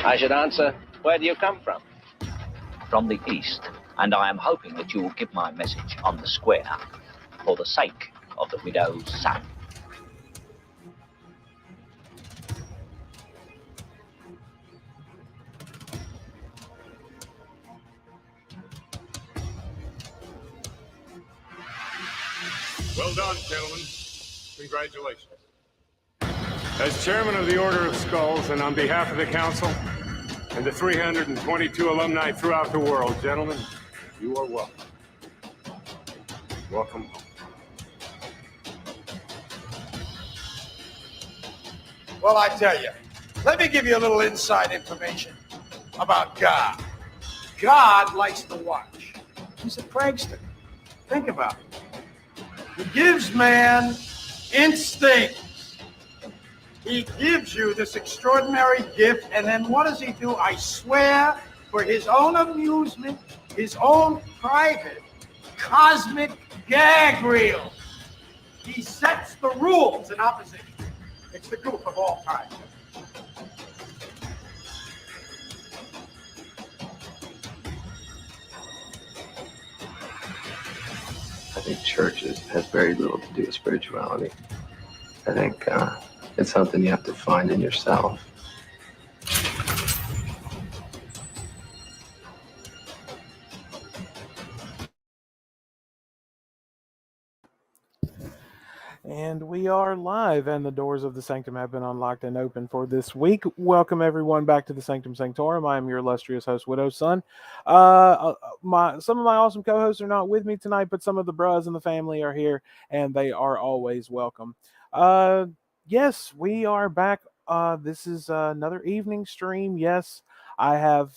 I should answer, where do you come from? From the east, and I am hoping that you will give my message on the square for the sake of the widow's son. Well done, gentlemen. Congratulations. As chairman of the Order of Skulls, and on behalf of the council and the 322 alumni throughout the world, gentlemen, you are welcome. Welcome home. Well, I tell you, let me give you a little inside information about God. God likes to watch. He's a prankster. Think about it. He gives man instincts. He gives you this extraordinary gift, and then what does he do? I swear, for his own amusement, his own private, cosmic gag reel, he sets the rules in opposition. It's the goof of all time. I think church has very little to do with spirituality. I think it's something you have to find in yourself. And we are live, and the doors of the Sanctum have been unlocked and open for this week. Welcome, everyone, back to the Sanctum Sanctorum. I am your illustrious host, Widow's Son. Some of my awesome co-hosts are not with me tonight, but some of the bros in the family are here, and they are always welcome. Yes, we are back. This is another evening stream. Yes, I have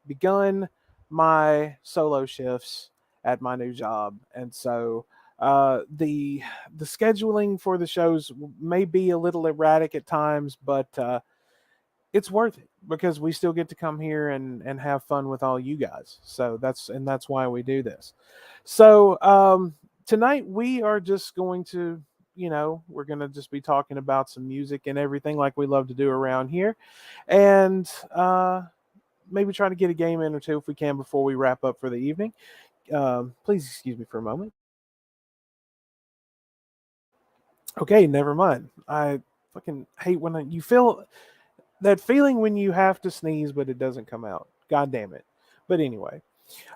begun my solo shifts at my new job, and so the scheduling for the shows may be a little erratic at times, but it's worth it because we still get to come here and have fun with all you guys. So that's why we do this. So tonight we are just going to, we're going to just be talking about some music and everything like we love to do around here, and maybe try to get a game in or two if we can before we wrap up for the evening. Please excuse me for a moment. Okay, never mind. I fucking hate when you feel that feeling when you have to sneeze, but it doesn't come out. God damn it. But anyway,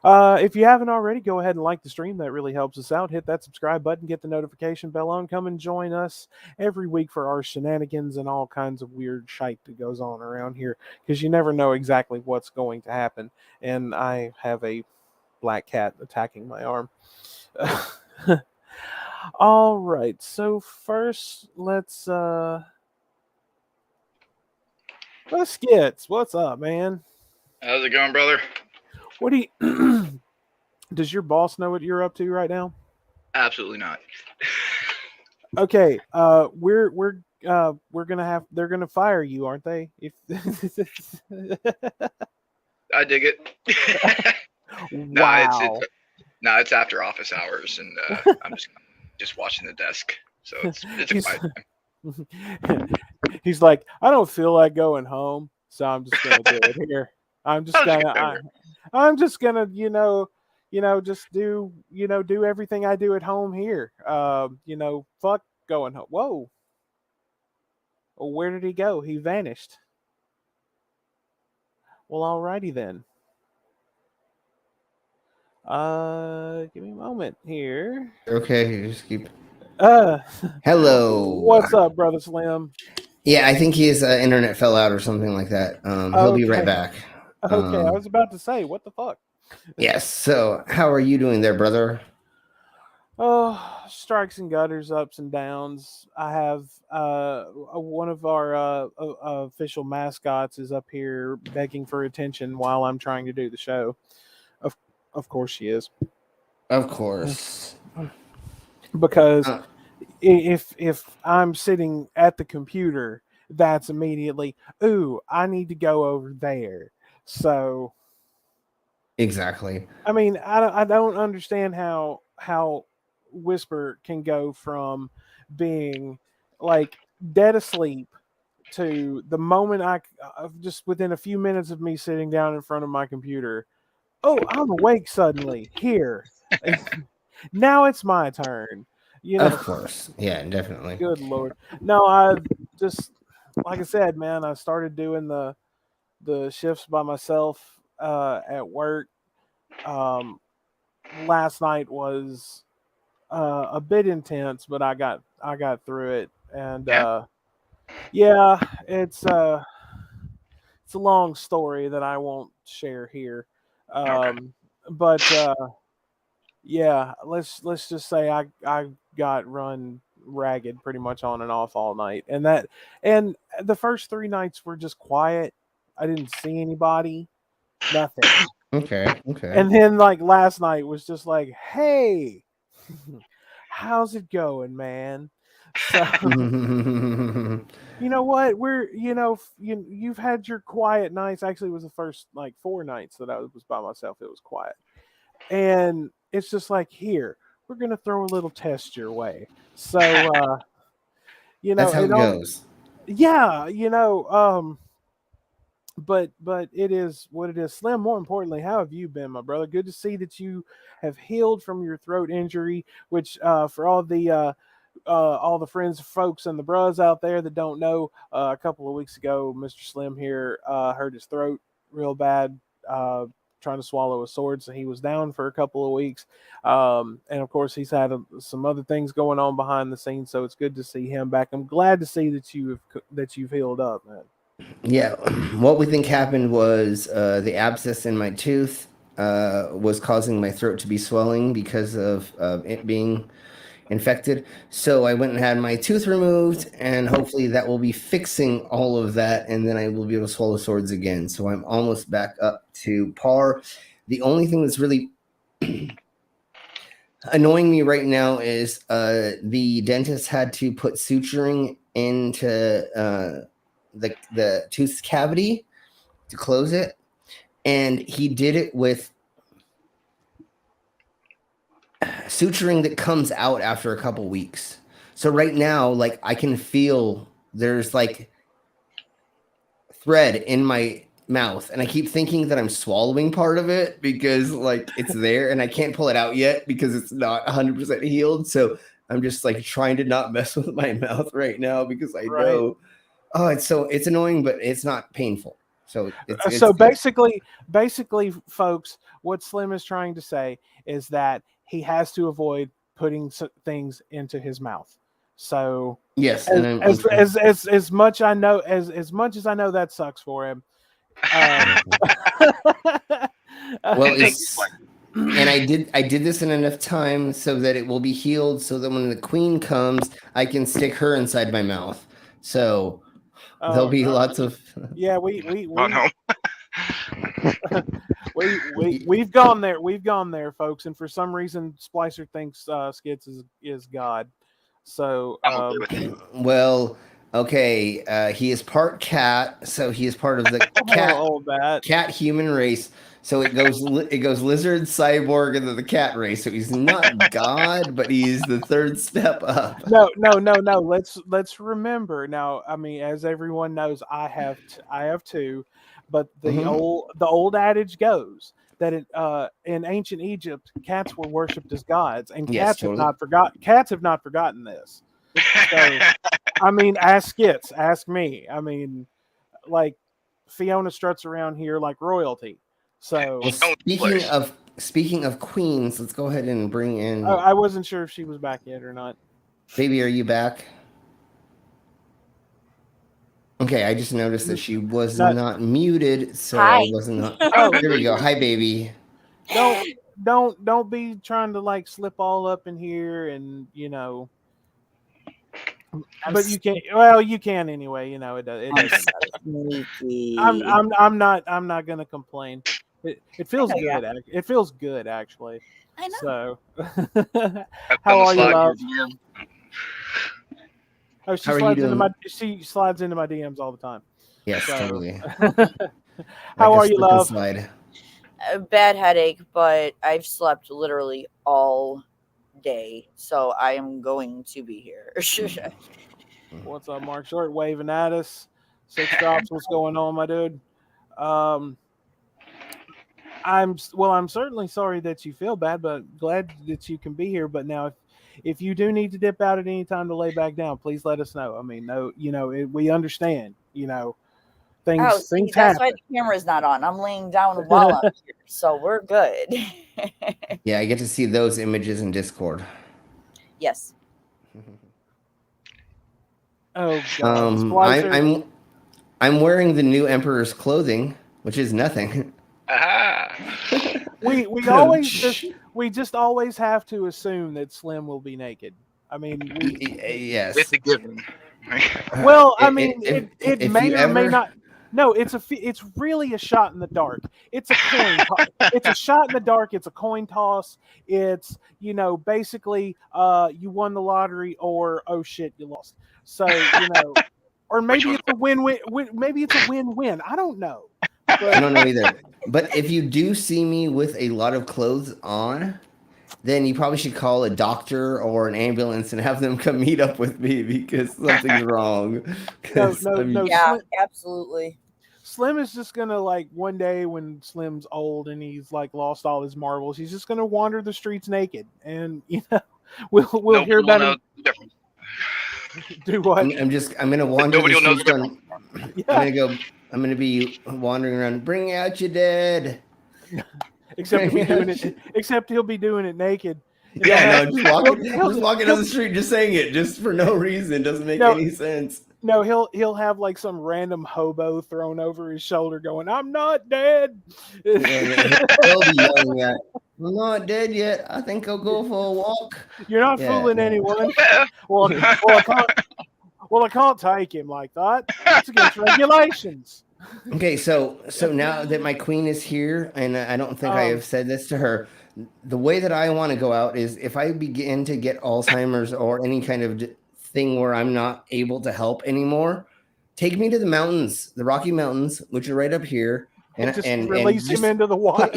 if you haven't already, go ahead and like the stream. That really helps us out. Hit that subscribe button, get the notification bell on. Come and join us every week for our shenanigans and all kinds of weird shite that goes on around here, because you never know exactly what's going to happen. And I have a black cat attacking my arm. All right, so first let's Skits. What's up, man? How's it going, brother? What do you does your boss know what you're up to right now? Absolutely not. Okay, we're they're gonna fire you, aren't they? If I dig it. Wow. No, it's after office hours, and I'm just watching the desk, so it's a quiet time. He's like, I don't feel like going home, so I'm just gonna do it here. I'm just gonna just do everything I do at home here. Fuck going home. Whoa. Well, where did he go? He vanished. Well, alrighty then. Give me a moment here. Okay, just keep. Hello. What's up, Brother Slim? Yeah, I think his internet fell out or something like that. He'll be right back. Okay, I was about to say, what the fuck? Yes. So, how are you doing there, brother? Oh, strikes and gutters, ups and downs. I have one of our official mascots is up here begging for attention while I'm trying to do the show. Of course she is. Of course. Because if I'm sitting at the computer, that's immediately, ooh, I need to go over there. So exactly. I mean, I don't understand how Whisper can go from being like dead asleep to the moment just within a few minutes of me sitting down in front of my computer. Oh, I'm awake suddenly. Here. Now it's my turn. Of course. Yeah, definitely. Good Lord. No, I just, like I said, man, I started doing the shifts by myself at work. Last night was a bit intense, but I got through it, and yeah, it's a long story that I won't share here. But yeah, let's just say I got run ragged pretty much on and off all night, and the first 3 nights were just quiet. I didn't see anybody, nothing. Okay. And then like last night was just like, hey, how's it going, man? So you know what? You've had your quiet nights. Actually, it was the first like 4 nights that I was by myself. It was quiet. And it's just like, here, we're going to throw a little test your way. So, that's how it goes. Yeah, but it is what it is. Slim, more importantly, how have you been, my brother? Good to see that you have healed from your throat injury, which for all the friends, folks, and the bros out there that don't know, a couple of weeks ago, Mr. Slim here hurt his throat real bad, trying to swallow a sword, so he was down for a couple of weeks. And of course, he's had some other things going on behind the scenes, so it's good to see him back. I'm glad to see that you've healed up, man. Yeah, what we think happened was the abscess in my tooth was causing my throat to be swelling because of it being infected. So I went and had my tooth removed, and hopefully that will be fixing all of that, and then I will be able to swallow swords again. So I'm almost back up to par. The only thing that's really annoying me right now is the dentist had to put suturing into the tooth cavity to close it, and he did it with suturing that comes out after a couple weeks. So right now, like, I can feel there's like thread in my mouth, and I keep thinking that I'm swallowing part of it because like it's there and I can't pull it out yet because it's not 100% healed. So I'm just like trying to not mess with my mouth right now because I know it's annoying, but it's not painful. So it's so good. basically, folks, what Slim is trying to say is that he has to avoid putting things into his mouth. So yes, as much I know as much as I know that sucks for him. Well, and I did this in enough time so that it will be healed, so that when the queen comes, I can stick her inside my mouth. So there'll be lots of Oh no. We've gone there, folks, and for some reason Splicer thinks Skits is God. So well, okay, he is part cat, so he is part of the cat human race. So it goes lizard, cyborg, and then the cat race. So he's not God, but he's the third step up. No. Let's remember now. I mean, as everyone knows, I have two, but the old adage goes that in ancient Egypt, cats were worshipped as gods, and cats have not forgotten this. So, I mean, ask Skits, ask me. I mean, like Fiona struts around here like royalty. So speaking of queens, let's go ahead and bring in. I wasn't sure if she was back yet or not. Baby, are you back? Okay, I just noticed that she was not muted, so Hi. I wasn't. Oh, there we go. Hi, baby. Don't be trying to like slip all up in here, and but you can't. Well, you can anyway. It doesn't matter. I'm not gonna complain. It feels good. It feels good, actually. I know. So, how are you, love? Oh, she slides into my DMs all the time. Yes, totally. How are you, love? A bad headache, but I've slept literally all day, so I am going to be here. What's up, Mark Short? Waving at us. Six Drops, what's going on, my dude? I'm certainly sorry that you feel bad, but glad that you can be here. But now, if you do need to dip out at any time to lay back down, please let us know. I mean, we understand. Things that's happen. why the camera's not on. I'm laying down while I'm here, so we're good. Yeah, I get to see those images in Discord. Yes. Oh God! I'm wearing the new Emperor's clothing, which is nothing. We just always have to assume that Slim will be naked. I mean, yes, it's a given. Well, I mean, it may or ever... may not. No, it's really a shot in the dark. It's a coin. It's a shot in the dark. It's a coin toss. It's basically you won the lottery or oh shit you lost. So or maybe it's a win-win. Maybe it's a win-win. I don't know. But... I don't know either. But if you do see me with a lot of clothes on, then you probably should call a doctor or an ambulance and have them come meet up with me because something's wrong. No. Yeah, absolutely. Slim is just gonna one day when Slim's old and he's lost all his marbles, he's just gonna wander the streets naked, and we'll hear about him. Do what? I'm gonna wander. Nobody will know the difference. Yeah. I'm gonna be wandering around. Bring out your dead. Except he'll be doing it naked. Yeah, just walking down the street, just saying it, just for no reason. Doesn't make any sense. No, he'll have some random hobo thrown over his shoulder, going, "I'm not dead." He'll be yelling at, "I'm not dead yet. I think I'll go for a walk." You're not fooling anyone. Well, I can't take him like that. It's against regulations. Okay, so now that my queen is here, and I don't think I have said this to her, the way that I want to go out is if I begin to get Alzheimer's or any kind of thing where I'm not able to help anymore, take me to the mountains, the Rocky Mountains, which are right up here, and release him into the wild.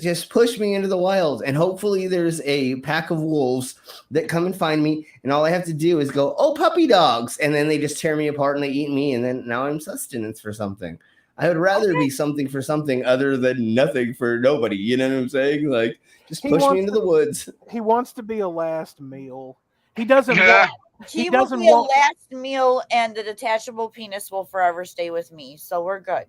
Just push me into the wild, and hopefully there's a pack of wolves that come and find me, and all I have to do is go, "Oh, puppy dogs," and then they just tear me apart and they eat me, and then now I'm sustenance for something. I would rather be something for something other than nothing for nobody. You know what I'm saying? Just push me into the woods. He wants to be a last meal. He doesn't want. He will be a last meal, and the detachable penis will forever stay with me. So we're good.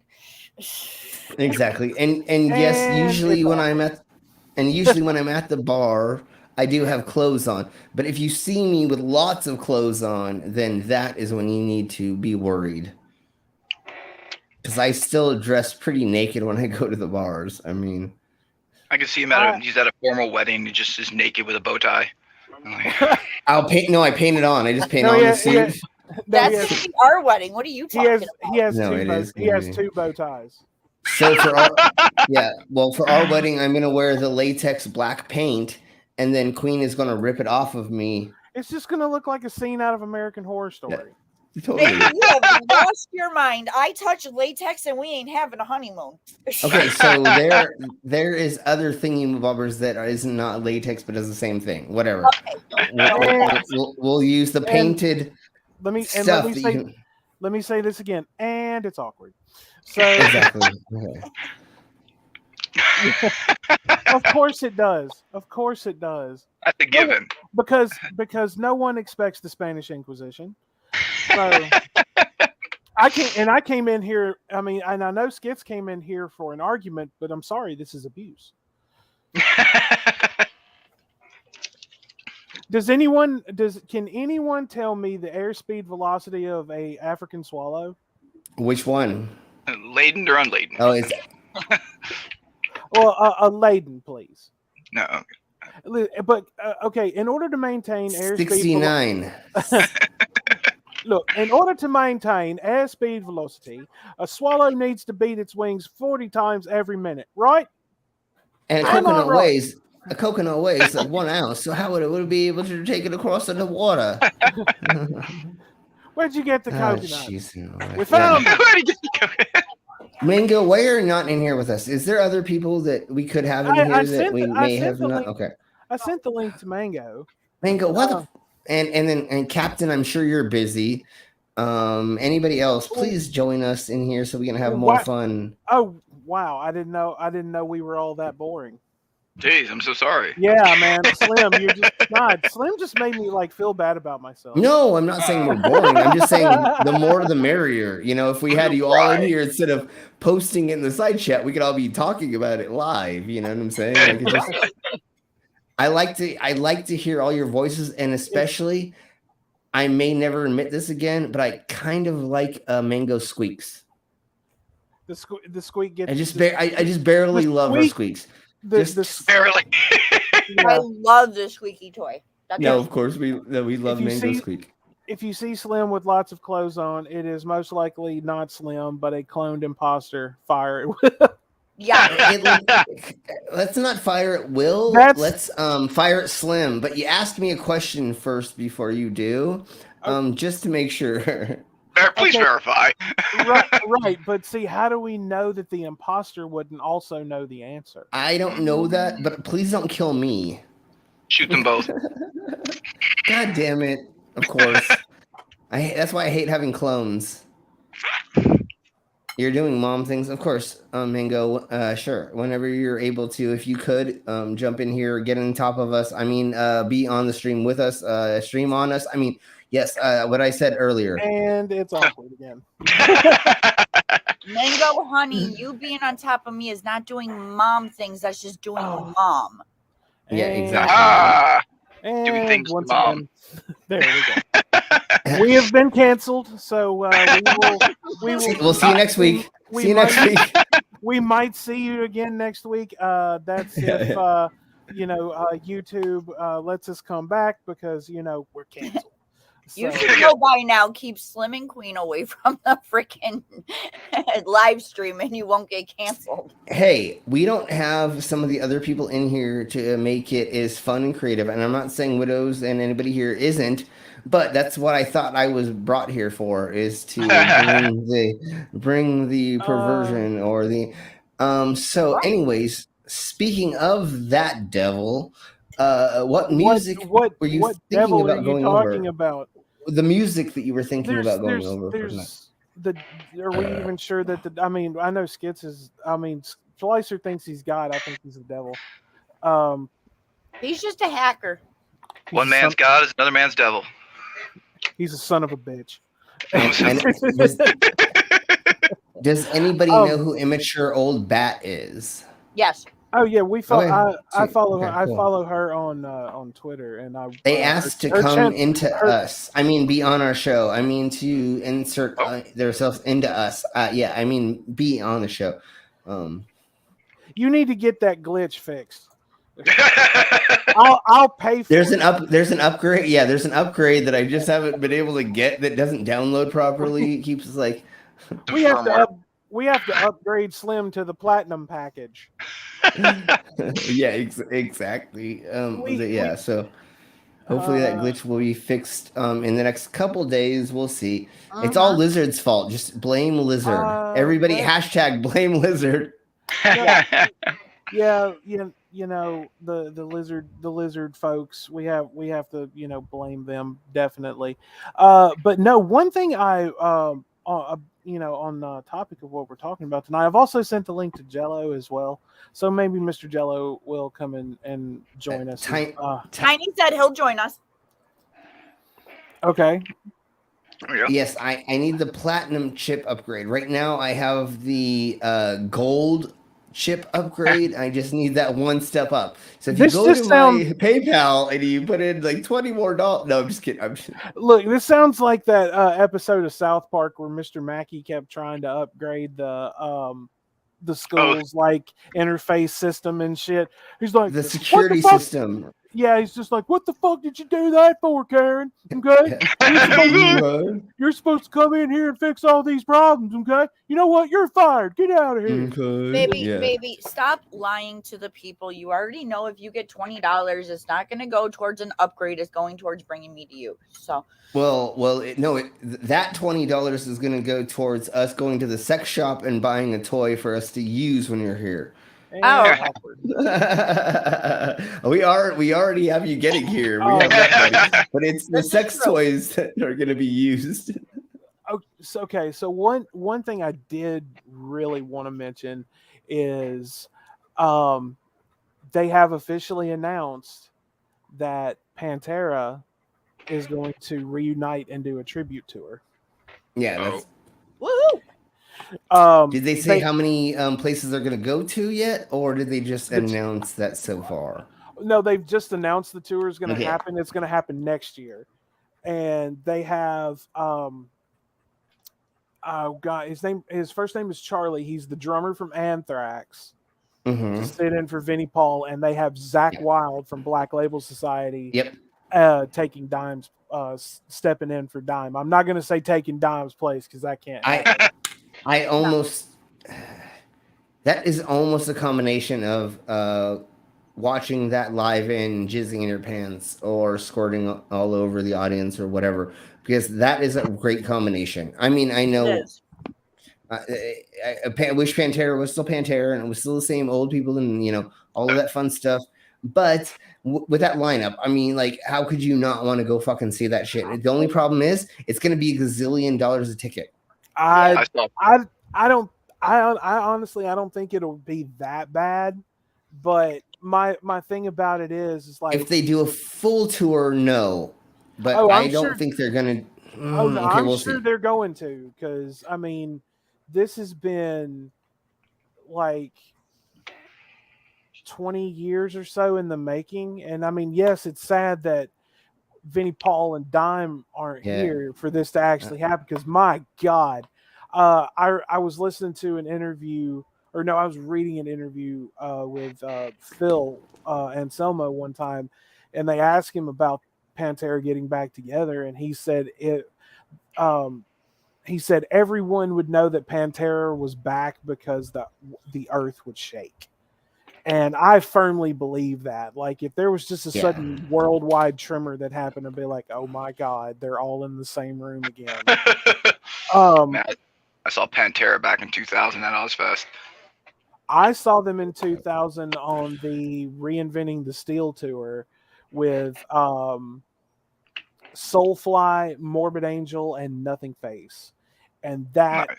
Exactly, and yes, usually when I'm at the bar, I do have clothes on. But if you see me with lots of clothes on, then that is when you need to be worried. Because I still dress pretty naked when I go to the bars. I mean, I can see him he's at a formal wedding. He just is naked with a bow tie. I painted on. I just paint on the suit. Yeah. That's our wedding. What are you talking about? He has two bow ties. So for our wedding, I'm gonna wear the latex black paint, and then Queen is gonna rip it off of me. It's just gonna look like a scene out of American Horror Story. Yeah, totally. Baby, you have lost your mind. I touch latex and we ain't having a honeymoon. Okay, so there is other thingy-bobbers that is not latex but does the same thing. Whatever. Okay. We'll use the painted let me say this again, and it's awkward. So exactly. Okay. Of course it does. That's a given. Because no one expects the Spanish Inquisition. So I came in here. I mean, and I know Skits came in here for an argument, but I'm sorry, this is abuse. Can anyone tell me the airspeed velocity of a African swallow? Which one? Laden or unladen? Oh, it's well, a laden, please. No. But okay, in order to maintain airspeed 69. Look, in order to maintain airspeed velocity, a swallow needs to beat its wings 40 times every minute, right? And a coconut weighs like 1 ounce. So how would it be able to take it across in the water? Where'd you get the coconut? Geez, we found it. Where'd you get the coconut? Mango, why are you not in here with us? Is there other people that we could have in here that we may have not? Okay. I sent the link to Mango. Mango, what? And Captain, I'm sure you're busy. Anybody else, please join us in here so we can have more fun. Oh wow, I didn't know we were all that boring. Jeez, I'm so sorry. Yeah, man, Slim, you're just God. Slim just made me like feel bad about myself. No, I'm not saying we're boring. I'm just saying the more the merrier. You know, if we had you all in here instead of posting it in the side chat, we could all be talking about it live. You know what I'm saying? Like it just, I like to hear all your voices, and especially, I may never admit this again, but I kind of like Mango Squeaks. The squeak gets. I just barely love her squeaks. Barely. I love the squeaky toy. No, of course we love Mango Squeak. If you see Slim with lots of clothes on, it is most likely not Slim, but a cloned imposter. Fire it. Yeah. Let's not fire at Will. Let's fire at Slim. But you asked me a question first before you do, just to make sure. Please verify. right. But see, how do we know that the imposter wouldn't also know the answer? I don't know that, but please don't kill me. Shoot them both. God damn it. Of course. That's why I hate having clones. You're doing mom things, of course, Mango. Sure, whenever you're able to, if you could, jump in here, get on top of us. I mean, be on the stream with us, stream on us. I mean, yes, what I said earlier. And it's awkward again. Mango, honey, you being on top of me is not doing mom things. That's just doing mom. Yeah, exactly. Doing things once mom. Again, there we go. We have been canceled, so we'll see you next week. See you next week. We might see you again next week. That's if YouTube lets us come back because we're canceled. You should know by now. Keep Slim and Queen away from the freaking live stream, and you won't get canceled. Hey, we don't have some of the other people in here to make it as fun and creative, and I'm not saying Widows and anybody here isn't, but that's what I thought I was brought here for, is to bring the perversion or the So, anyways, speaking of that devil, what music were you thinking about going over? The music that you were thinking about going over. Are we even sure that I know Skits is. Slicer thinks he's God. I think he's the devil. He's just a hacker. One man's God is another man's devil. He's a son of a bitch. Does anybody know who Immature Old Bat is? Yes. Oh yeah, we follow. I follow her. Okay, I cool. follow her on Twitter, and they asked to come into us. I mean, be on our show. I mean, to insert themselves into us. Yeah, I mean, be on the show. You need to get that glitch fixed. I'll pay for There's an upgrade. Yeah, there's an upgrade that I just haven't been able to get that doesn't download properly. It keeps like we have to upgrade Slim to the platinum package. Yeah, exactly. So hopefully that glitch will be fixed in the next couple days. We'll see. It's all Lizard's fault. Just blame Lizard. Everybody hashtag blame Lizard. Yeah, the lizard folks. We have to blame them definitely. But no, one thing on the topic of what we're talking about tonight, I've also sent the link to Jello as well. So maybe Mr. Jello will come in and join us. Tiny said he'll join us. Okay. Yes, I need the platinum chip upgrade. Right now I have the gold chip upgrade. I just need that one step up. So if you go to my PayPal and you put in like $20 more, no, I'm just kidding. Look, this sounds like that episode of South Park where Mr. Mackey kept trying to upgrade the school's like interface system and shit. He's like, the security system. Yeah, he's just like, what the fuck did you do that for, Karen? Okay, you're supposed to come in here and fix all these problems. Okay, you know what? You're fired. Get out of here, baby. Stop lying to the people. You already know if you get $20, it's not going to go towards an upgrade. It's going towards bringing me to you. So. That $20 is going to go towards us going to the sex shop and buying a toy for us to use when you're here. We already have you getting here. We have that money, but it's the sex toys that are going to be used. Okay, so one thing I did really want to mention is they have officially announced that Pantera is going to reunite and do a tribute tour. Yeah, that's. Woohoo! Did they say how many places they're going to go to yet, or did they just announce that so far? No, they've just announced the tour is going to Okay. happen. It's going to happen next year, and they have God, his first name is Charlie. He's the drummer from Anthrax. Mm-hmm. To sit in for Vinnie Paul, and they have Zach Wilde from Black Label Society. Yep. Taking Dime's stepping in for Dime. I'm not going to say taking Dime's place because that can't happen. I almost that is almost a combination of watching that live and jizzing in your pants or squirting all over the audience or whatever, because that is a great combination. I mean, I know I wish Pantera was still Pantera and it was still the same old people and, you know, all of that fun stuff. But with that lineup, I mean, like, how could you not want to go fucking see that shit? The only problem is it's going to be $1 gazillion a ticket. I honestly, I don't think it'll be that bad. But my thing about it is like, if they do a full tour, no. But I don't think they're going to. No, okay, I'm we'll sure see. they're going to, because I mean, this has been like 20 years or so in the making. And I mean, yes, it's sad that Vinnie Paul and Dime aren't here for this to actually happen, because my God, I was listening to an interview, or no, I was reading an interview with Phil Anselmo one time, and they asked him about Pantera getting back together, and he said everyone would know that Pantera was back because the earth would shake. And I firmly believe that. Like, if there was just a sudden worldwide tremor that happened, to be like, oh my God, they're all in the same room again. Man, I saw Pantera back in 2000 at Ozfest. I saw them in 2000 on the Reinventing the Steel tour with Soulfly, Morbid Angel, and Nothing Face. And that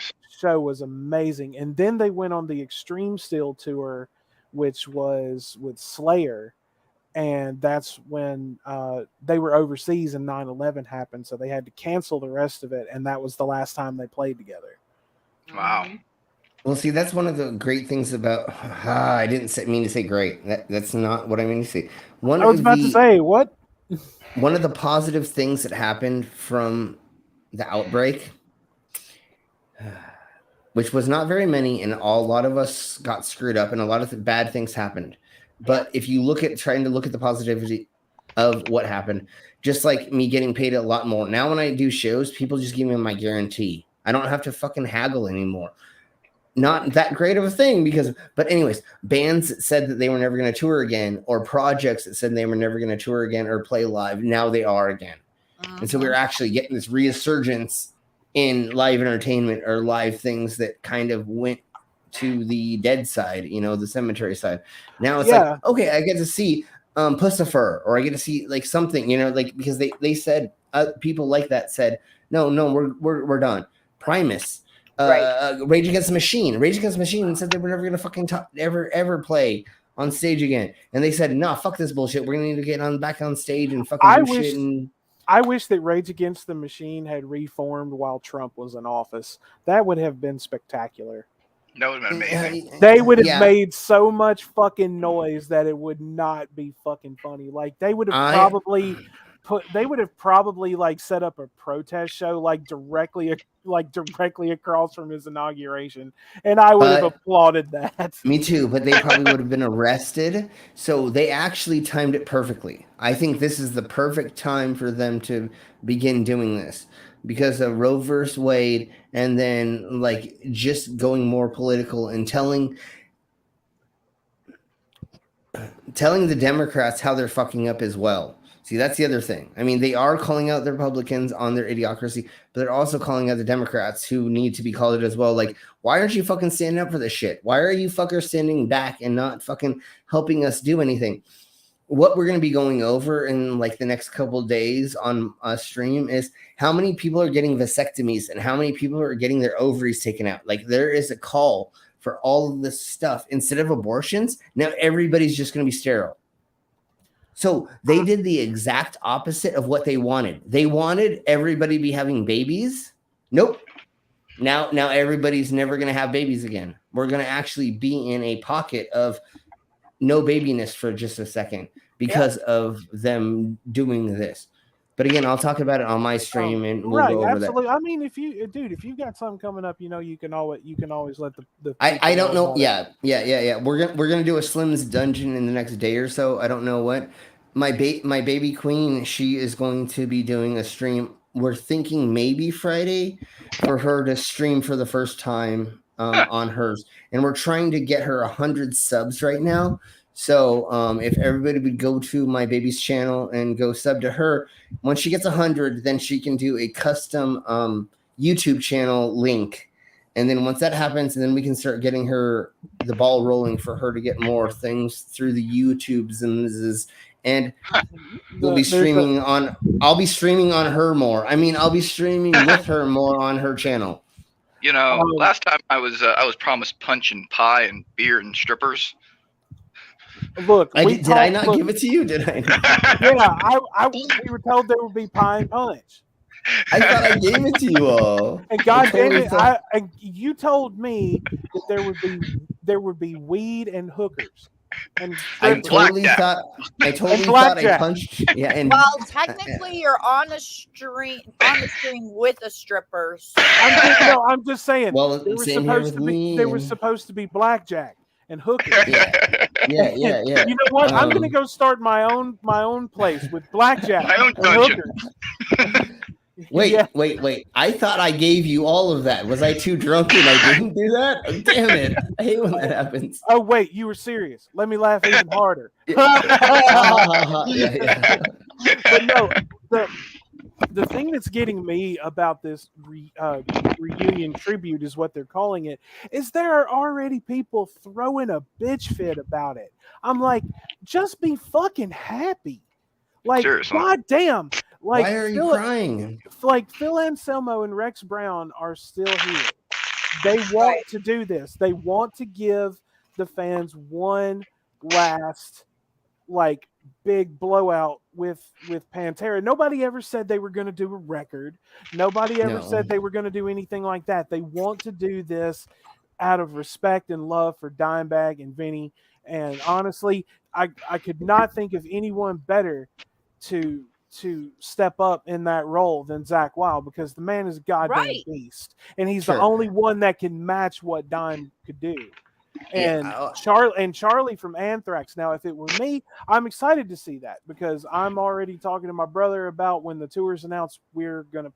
show was amazing. And then they went on the Extreme Steel tour, which was with Slayer, and that's when they were overseas and 9/11 happened, so they had to cancel the rest of it, and that was the last time they played together. Wow. Well, see, that's one of the great things about. I didn't mean to say great. That's not what I mean to say. I was about to say what. One of the positive things that happened from the outbreak, which was not very many, and a lot of us got screwed up, and a lot of bad things happened. But if you trying to look at the positivity of what happened, just like me getting paid a lot more. Now when I do shows, people just give me my guarantee. I don't have to fucking haggle anymore. Not that great of a thing but anyways, bands that said that they were never going to tour again, or projects that said they were never going to tour again or play live, now they are again. And so we're actually getting this resurgence in live entertainment or live things that kind of went to the dead side, the cemetery side. Now it's like, okay, I get to see Pussifer, or I get to see like something, because they said people like that said, no, we're done. Primus, Rage Against the Machine said they were never gonna fucking ever play on stage again, and they said, "No, fuck this bullshit. We're gonna need to get back on stage and fucking do shit." And I wish that Rage Against the Machine had reformed while Trump was in office. That would have been spectacular. That would have been amazing. They would have made so much fucking noise that it would not be fucking funny. Like, they would have probably like set up a protest show directly across from his inauguration, and I would have applauded that. Me too, but they probably would have been arrested. So they actually timed it perfectly. I think this is the perfect time for them to begin doing this, because of Roe versus Wade, and then just going more political and telling the Democrats how they're fucking up as well. See, that's the other thing. I mean, they are calling out the Republicans on their idiocracy, but they're also calling out the Democrats who need to be called it as well. Like, why aren't you fucking standing up for this shit? Why are you fuckers standing back and not fucking helping us do anything? what we're going to be going over in like the next couple of days on a stream is how many people are getting vasectomies and how many people are getting their ovaries taken out. Like there is a call for all of this stuff. Instead of abortions, now everybody's just going to be sterile. So they did the exact opposite of what they wanted. They wanted everybody to be having babies. Nope. Now everybody's never going to have babies again. We're going to actually be in a pocket of no babiness for just a second because of them doing this. But again, I'll talk about it on my stream and we'll go over absolutely. that. I mean, if you've got something coming up, you can always let the I don't know. Yeah. We're gonna do a Slim's dungeon in the next day or so. I don't know what. My baby queen, she is going to be doing a stream. We're thinking maybe Friday for her to stream for the first time on hers, and we're trying to get her 100 subs right now. So if everybody would go to my baby's channel and go sub to her, once she gets 100, then she can do a custom YouTube channel link. And then once that happens, then we can start getting her the ball rolling for her to get more things through the YouTubes and we'll be streaming on. I'll be streaming on her more. I mean, I'll be streaming with her more on her channel. You know, last time I was promised punch and pie and beer and strippers. Look, did I not give it to you? Did I? Yeah, we were told there would be pie and punch. I thought I gave it to you all. And God damn it, and you told me that there would be weed and hookers. And I totally thought I punched. Yeah, and well, technically, you're on a stream with a stripper. So. I'm just saying. Well, there was supposed to be blackjack and hookers. Yeah. You know what? I'm going to go start my own place with blackjack and hookers. Wait. I thought I gave you all of that. Was I too drunk and I didn't do that? Oh, damn it. I hate when that happens. Oh, wait. You were serious. Let me laugh even harder. Yeah. But no, the thing that's getting me about this reunion tribute is what they're calling it, is there are already people throwing a bitch fit about it. I'm like, just be fucking happy. Like, goddamn. Like, why are you crying? Like, Phil Anselmo and Rex Brown are still here. They want to do this. They want to give the fans one last, like, big blowout with Pantera. Nobody ever said they were going to do a record. Nobody ever said they were going to do anything like that. They want to do this out of respect and love for Dimebag and Vinny. And honestly, I could not think of anyone better to step up in that role than Zakk Wylde, because the man is a goddamn beast, and he's the only one that can match what Dime could do. And Charlie from Anthrax. Now, if it were me, I'm excited to see that, because I'm already talking to my brother about when the tour's announced. We're gonna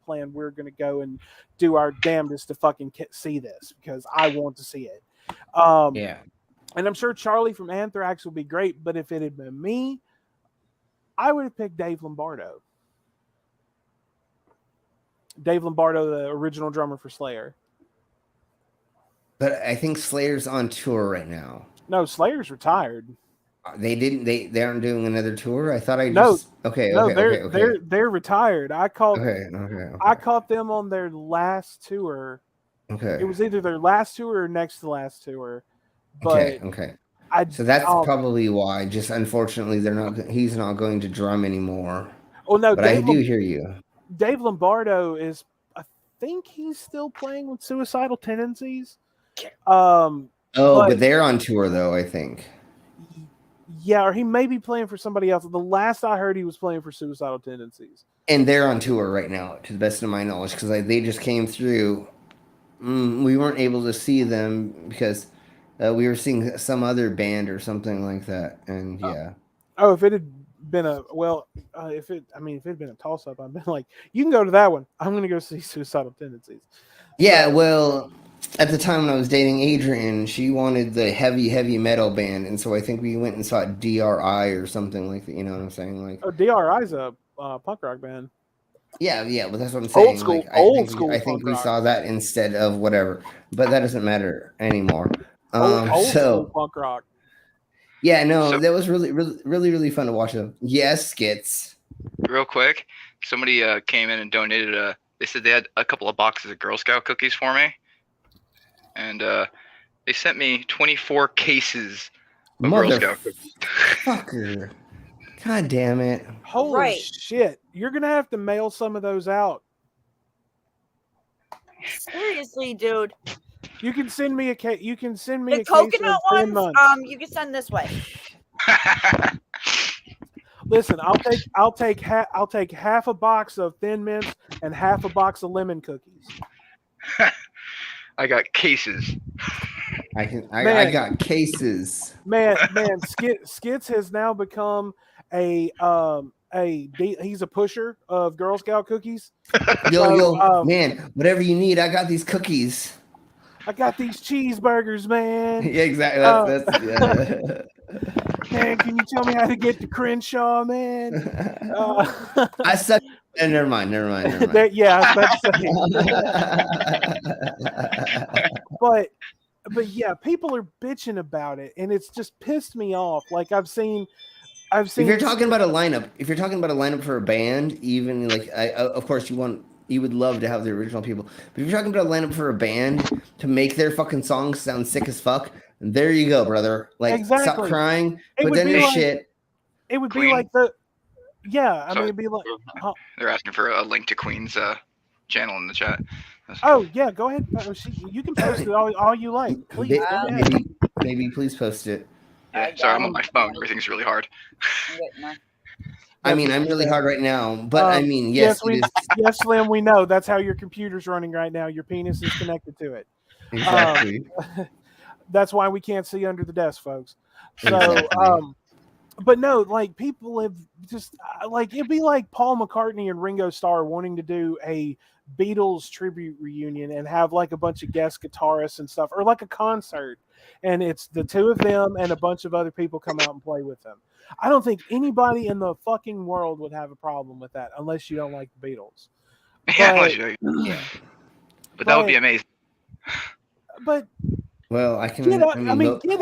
go and do our damnedest to fucking see this, because I want to see it. And I'm sure Charlie from Anthrax will be great, but if it had been me, I would have picked Dave Lombardo. Dave Lombardo, the original drummer for Slayer. But I think Slayer's on tour right now. No, Slayer's retired. They aren't doing another tour? I thought they're retired. I caught them on their last tour. Okay. It was either their last tour or next to last tour. But okay. So that's probably why. Just unfortunately, he's not going to drum anymore. Oh no, but I do hear you. Dave Lombardo is. I think he's still playing with Suicidal Tendencies. But they're on tour though, I think. Yeah, or he may be playing for somebody else. The last I heard, he was playing for Suicidal Tendencies. And they're on tour right now, to the best of my knowledge, because they just came through. We weren't able to see them because. We were seeing some other band or something like that, and yeah. Oh, if it had been if it had been a toss-up, I'd been like, you can go to that one. I'm going to go see Suicidal Tendencies. Yeah, well, at the time when I was dating Adrian, she wanted the heavy metal band, and so I think we went and saw DRI or something like that. You know what I'm saying? Like, DRI's a punk rock band. Yeah, but that's what I'm saying. Old school. I think we saw that instead of whatever, but that doesn't matter anymore. Old school punk rock. Yeah, no, So- that was really fun to watch them. Yes, skits. Real quick, somebody came in and donated they said they had a couple of boxes of Girl Scout cookies for me, and they sent me 24 cases of Girl Scout cookies. Motherfucker. God damn it. Holy Right. shit! You're gonna have to mail some of those out. Seriously, dude. You can send me a case. You can send me The a case of coconut 10 ones, months. you can send this way. Listen, I'll take half a box of Thin Mints and half a box of lemon cookies. I got cases. I got cases. Man, Skits has now become he's a pusher of Girl Scout cookies. Yo, man, whatever you need, I got these cookies. I got these cheeseburgers, man. Yeah, exactly. Yeah. Man, can you tell me how to get to Crenshaw, man? I suck. Never mind. Yeah, I was about to say. But yeah, people are bitching about it, and it's just pissed me off. Like I've seen. If you're talking about a lineup for a band, even like of course you would love to have the original people. But if you're talking about a lineup for a band to make their fucking songs sound sick as fuck, there you go, brother. Like exactly. Stop crying, it put down your like, shit. It would Queen? be like I mean, it'd be like. They're asking for a link to Queen's channel in the chat. Oh yeah, go ahead. You can post it all you like. Please. Maybe please post it. Yeah, sorry, I'm on my phone. Everything's really hard. I mean, I'm really hard right now, but I mean, yes, yes, Slim, we know that's how your computer's running right now. Your penis is connected to it. Exactly. That's why we can't see under the desk, folks. So, but no, like people have just like it'd be like Paul McCartney and Ringo Starr wanting to do a Beatles tribute reunion and have like a bunch of guest guitarists and stuff, or like a concert, and it's the two of them and a bunch of other people come out and play with them. I don't think anybody in the fucking world would have a problem with that unless you don't like the Beatles. But that would be amazing. But well, I can. Get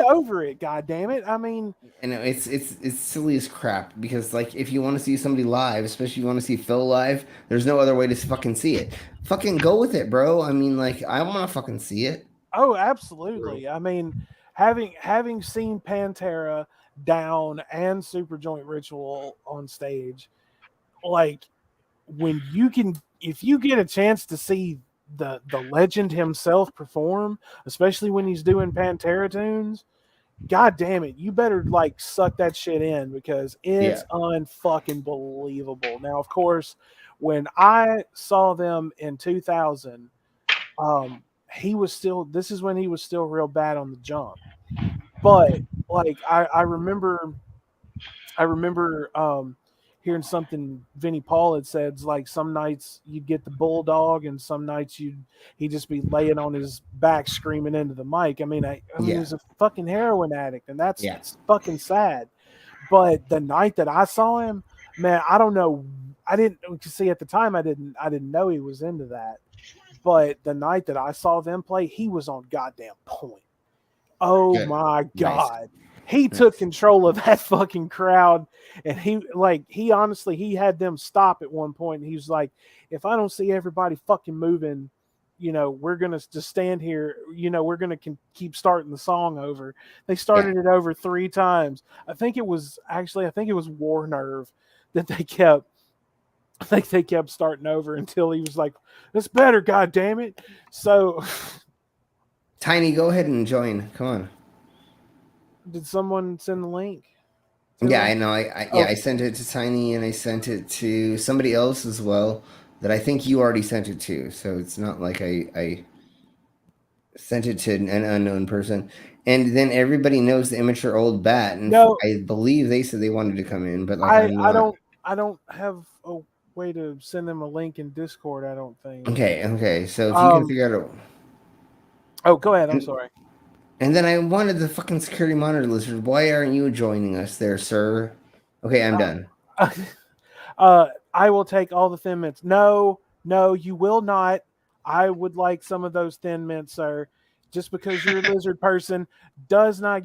over it, God damn it! I mean, and it's silly as crap because like if you want to see somebody live, especially if you want to see Phil live, there's no other way to fucking see it. Fucking go with it, bro. I mean, like I want to fucking see it. Oh, absolutely. I mean, having seen Pantera, Down, and Superjoint Ritual on stage, like when if you get a chance to see the legend himself perform, especially when he's doing Pantera tunes, god damn it, you better like suck that shit in because it's unfucking believable. Now, of course, when I saw them in 2000, this is when he was still real bad on the jump. But like I remember hearing something Vinnie Paul had said, like some nights you'd get the bulldog and some nights he'd just be laying on his back screaming into the mic. I mean, he was a fucking heroin addict, and that's fucking sad. But the night that I saw him, man, I don't know. I didn't see at the time. I didn't know he was into that. But the night that I saw them play, he was on goddamn point. Oh my God. He took control of that fucking crowd, and he honestly had them stop at one point. And he was like, if I don't see everybody fucking moving, we're going to just stand here. We're going to keep starting the song over. They started it over 3 times. I think it was War Nerve that they kept. I think they kept starting over until he was like, that's better, God damn it. So Tiny, go ahead and join. Come on. Did someone send the link? I know. I sent it to Tiny and I sent it to somebody else as well that I think you already sent it to. So it's not like I sent it to an unknown person. And then everybody knows the immature old bat. And I believe they said they wanted to come in, but like, I don't have a way to send them a link in Discord, I don't think. Okay. So if you can figure out Oh, go ahead. I'm sorry. And then I wanted the fucking security monitor lizard. Why aren't you joining us there, sir? Okay, I'm done. I will take all the Thin Mints. No, you will not. I would like some of those Thin Mints, sir. Just because you're a lizard person does not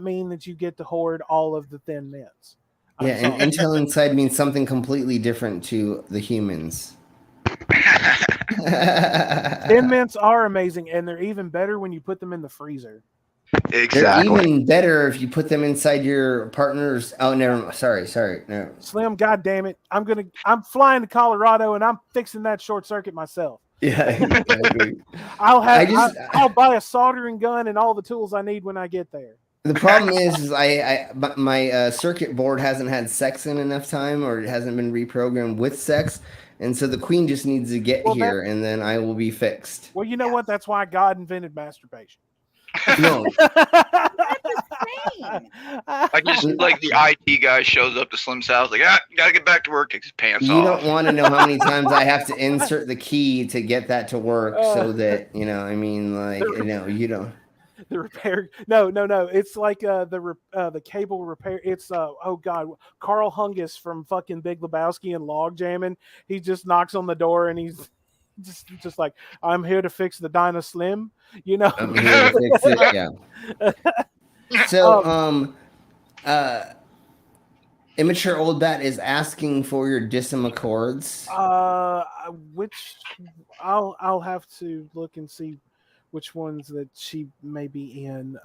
mean that you get to hoard all of the thin mints. I'm Yeah, and sorry. intel inside means something completely different to the humans. Thin mints are amazing, and they're even better when you put them in the freezer. They're Exactly. even better if you put them inside your partner's. Oh, never. Sorry. No. Slim, God damn it! I'm flying to Colorado, and I'm fixing that short circuit myself. Yeah, exactly. I'll buy a soldering gun and all the tools I need when I get there. The problem is my circuit board hasn't had sex in enough time, or it hasn't been reprogrammed with sex, and so the queen just needs to get here, and then I will be fixed. Well, you know what? That's why God invented masturbation. No. Like just like the IT guy shows up to Slim's house, like, gotta get back to work, takes his pants You off. don't want to know how many times I have to insert the key to get that to work, so that you don't. The repair? No. It's like the cable repair. It's oh god, Carl Hungus from fucking Big Lebowski and Log Jamming. He just knocks on the door and he's just like, I'm here to fix the Dinah Slim. I'm here to fix it. Yeah. So Immature Old Bat is asking for your Decima chords. Which I'll have to look and see which ones that she may be in.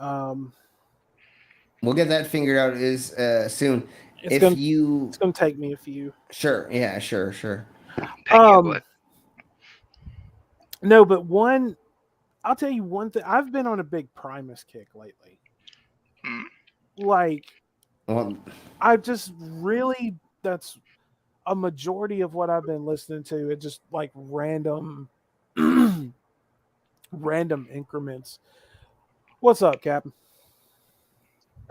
We'll get that figured out soon. It's gonna take me a few. Sure. Yeah. Sure. No, but I'll tell you one thing. I've been on a big Primus kick lately. Like, I just really, that's a majority of what I've been listening to. It just like random increments. What's up, Captain?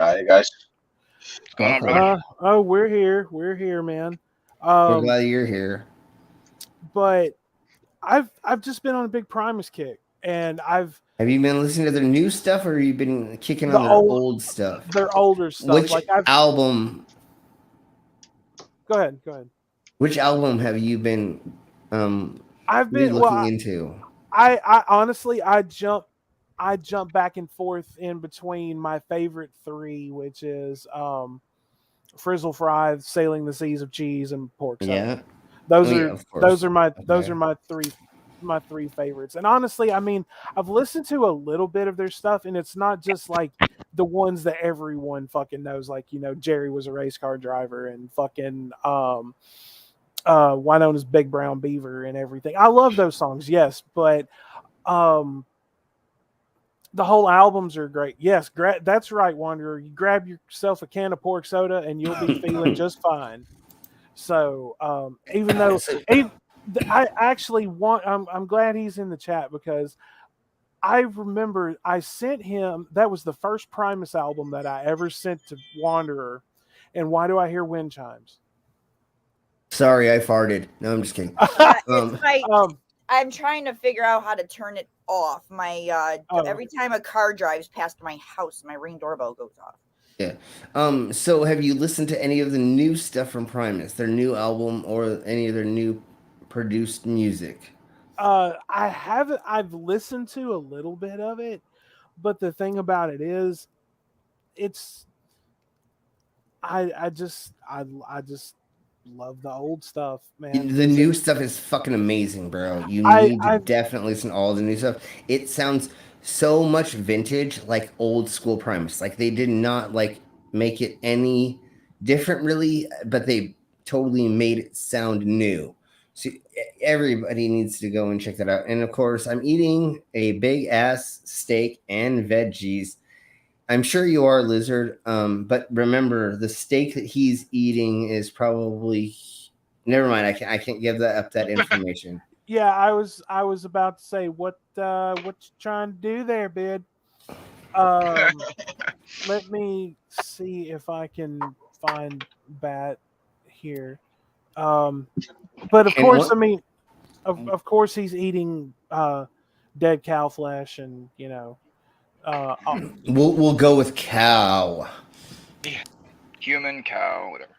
Hi, guys. What's going on, brother? We're here, man. We're glad you're here. But I've just been on a big Primus kick, and have you been listening to their new stuff, or have you been kicking on their old stuff? Their older stuff. Which album? Go ahead. Which album have you been? I've been looking into. I honestly I jump back and forth in between my favorite three, which is Frizzle Fry, Sailing the Seas of Cheese, and Pork Soda. Yeah. Those are my three favorites. And honestly, I mean, I've listened to a little bit of their stuff, and it's not just like the ones that everyone fucking knows, like, Jerry was a race car driver and fucking Winona's Big Brown Beaver and everything. I love those songs, yes, but the whole albums are great. Yes, that's right, Wanderer. You grab yourself a can of pork soda and you'll be feeling just fine. So even though I actually I'm glad he's in the chat, because I remember I sent him, that was the first Primus album that I ever sent to Wanderer. And why do I hear wind chimes? Sorry, I farted. No, I'm just kidding. I'm trying to figure out how to turn it off. My every time a car drives past my house, my Ring doorbell goes off. Yeah. So have you listened to any of the new stuff from Primus, their new album, or any of their new produced music? I haven't. I've listened to a little bit of it, but the thing about it is, I just love the old stuff, man. The new stuff is fucking amazing, bro. You need to definitely listen to all the new stuff. It sounds so much vintage, like old school Primus. Like they did not like make it any different, really, but they totally made it sound new. So everybody needs to go and check that out. And of course, I'm eating a big ass steak and veggies. I'm sure you are, Lizard. But remember, the steak that he's eating is probably. Never mind. I can't give that information. Yeah, I was about to say what you trying to do there, bid. Let me see if I can find Bat here. But of course, I mean, of course, he's eating dead cow flesh, and we'll go with cow. Yeah. Human, cow, whatever.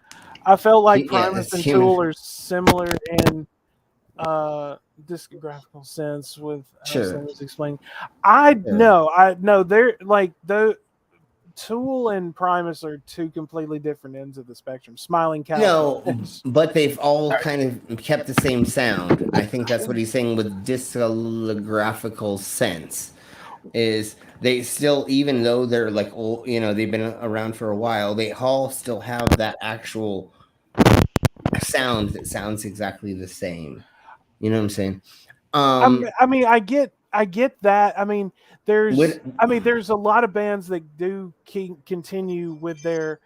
I felt like Primus and Tool are similar in discographical sense with Sure. Sam was explaining. I know they're like the Tool and Primus are two completely different ends of the spectrum. Smiling Cow. No, but they've all kind of kept the same sound. I think that's what he's saying with discographical sense. Is they still, even though they're like old, they've been around for a while, they all still have that actual sound that sounds exactly the same. You know what I'm saying? I mean, I get that. I mean, there's a lot of bands that do continue with their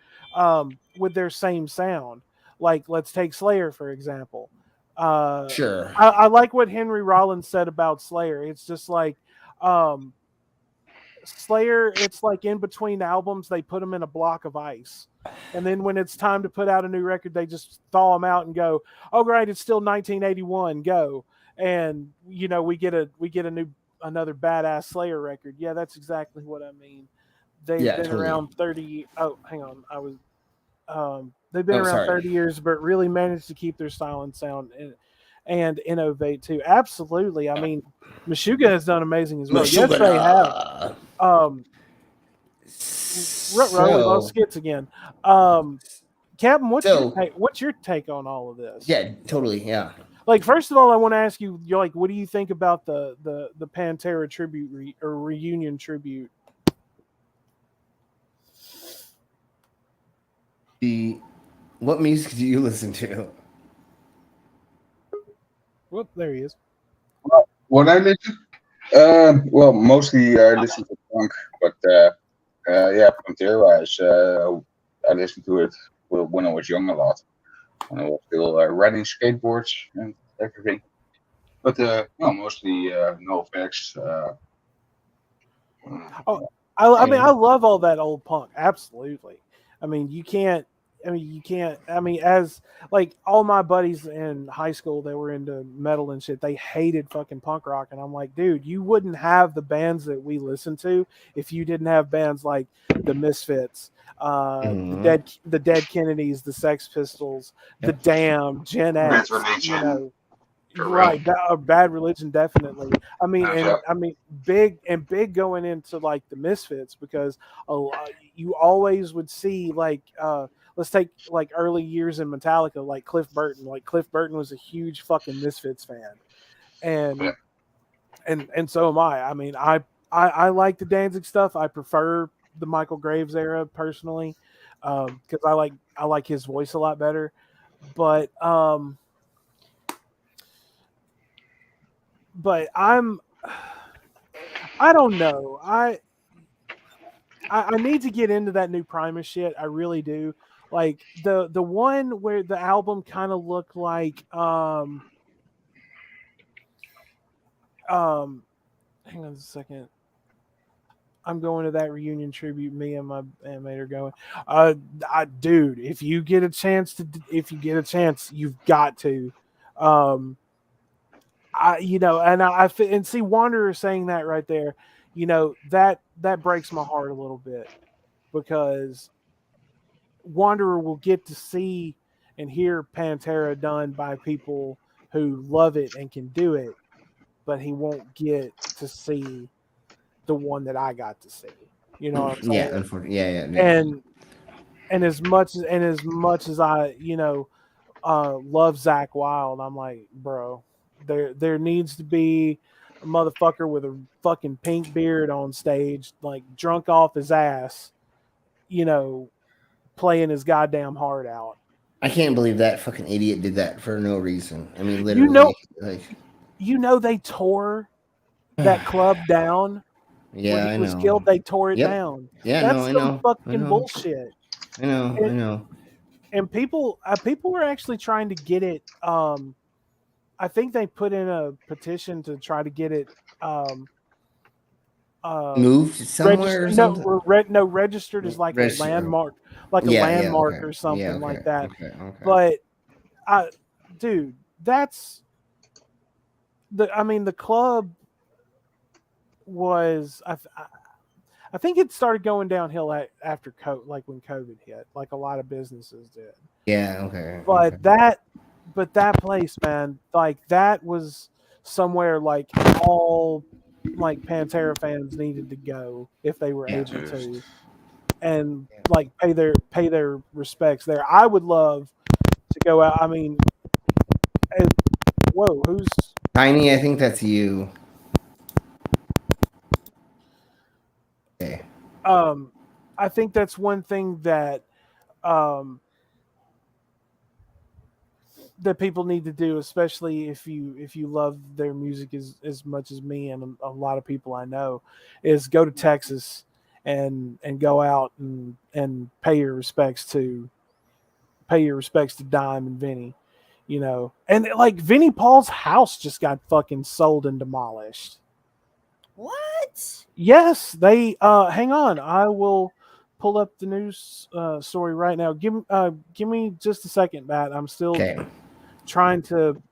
same sound. Like, let's take Slayer for example. Sure. I like what Henry Rollins said about Slayer. It's just like Slayer. It's like in between albums, they put them in a block of ice. And then when it's time to put out a new record, they just thaw them out and go, "Oh, great, it's still 1981. Go." And we get another badass Slayer record. Yeah, that's exactly what I mean. They've been around 30. Oh, hang on, they've been around 30 years, but really managed to keep their style and sound and innovate too. Absolutely. I mean, Meshuggah has done amazing as well. Yes, they have. We lost skits again. Captain, what's your take on all of this? Yeah, totally. Yeah. Like, first of all, I want to ask you, what do you think about the Pantera tribute or reunion tribute? What music do you listen to? Whoop, there he is. What I listen? Well, mostly I listen to punk, but Pantera, I listened to it when I was young a lot. When I was still riding skateboards and everything. But mostly no effects. I mean, I love all that old punk. Absolutely. I mean, you can't. As like all my buddies in high school that were into metal and shit, they hated fucking punk rock, and I'm like, dude, you wouldn't have the bands that we listen to if you didn't have bands like the Misfits, the Dead Kennedys, the Sex Pistols, the Damned, Gen X, right? Bad Religion, definitely. I mean, big going into like the Misfits, because you always would see like. Let's take like early years in Metallica, like Cliff Burton. Like Cliff Burton was a huge fucking Misfits fan, and so am I. I mean, I like the Danzig stuff. I prefer the Michael Graves era personally, because I like his voice a lot better. But I don't know. I need to get into that new Primus shit. I really do. Like the one where the album kind of looked like hang on a second. I'm going to that reunion tribute. Me and my bandmate are going. Dude, if you get a chance, you've got to. And see Wanderer saying that right there. That breaks my heart a little bit, because Wanderer will get to see and hear Pantera done by people who love it and can do it, but he won't get to see the one that I got to see. You know what I'm saying? Yeah, unfortunately. Yeah. And as much as I, love Zakk Wylde, I'm like, bro, there needs to be a motherfucker with a fucking pink beard on stage, like drunk off his ass, playing his goddamn heart out. I can't believe that fucking idiot did that for no reason. I mean, literally, they tore that club down. Yeah, when he was killed, they tore it down. Yeah, that's some fucking bullshit. I know. And people were actually trying to get it. I think they put in a petition to try to get it moved somewhere. Registered as like a landmark, or something like that. Okay. But, dude, that's the club was. I think it started going downhill after COVID, like when COVID hit, like a lot of businesses did. Yeah. Okay. But that place, man, like that was somewhere like all like Pantera fans needed to go if they were able to, and like pay their respects there. I would love to go out. I mean, whoa, who's Tiny? I think that's you. Okay. I think that's one thing that that people need to do, especially if you love their music as much as me and a lot of people I know, is go to Texas and go out and pay your respects to Dime and Vinny, you know. And like Vinnie Paul's house just got fucking sold and demolished. What? Yes, they hang on, I will pull up the news story right now. Give me just a second, Matt. I'm still trying to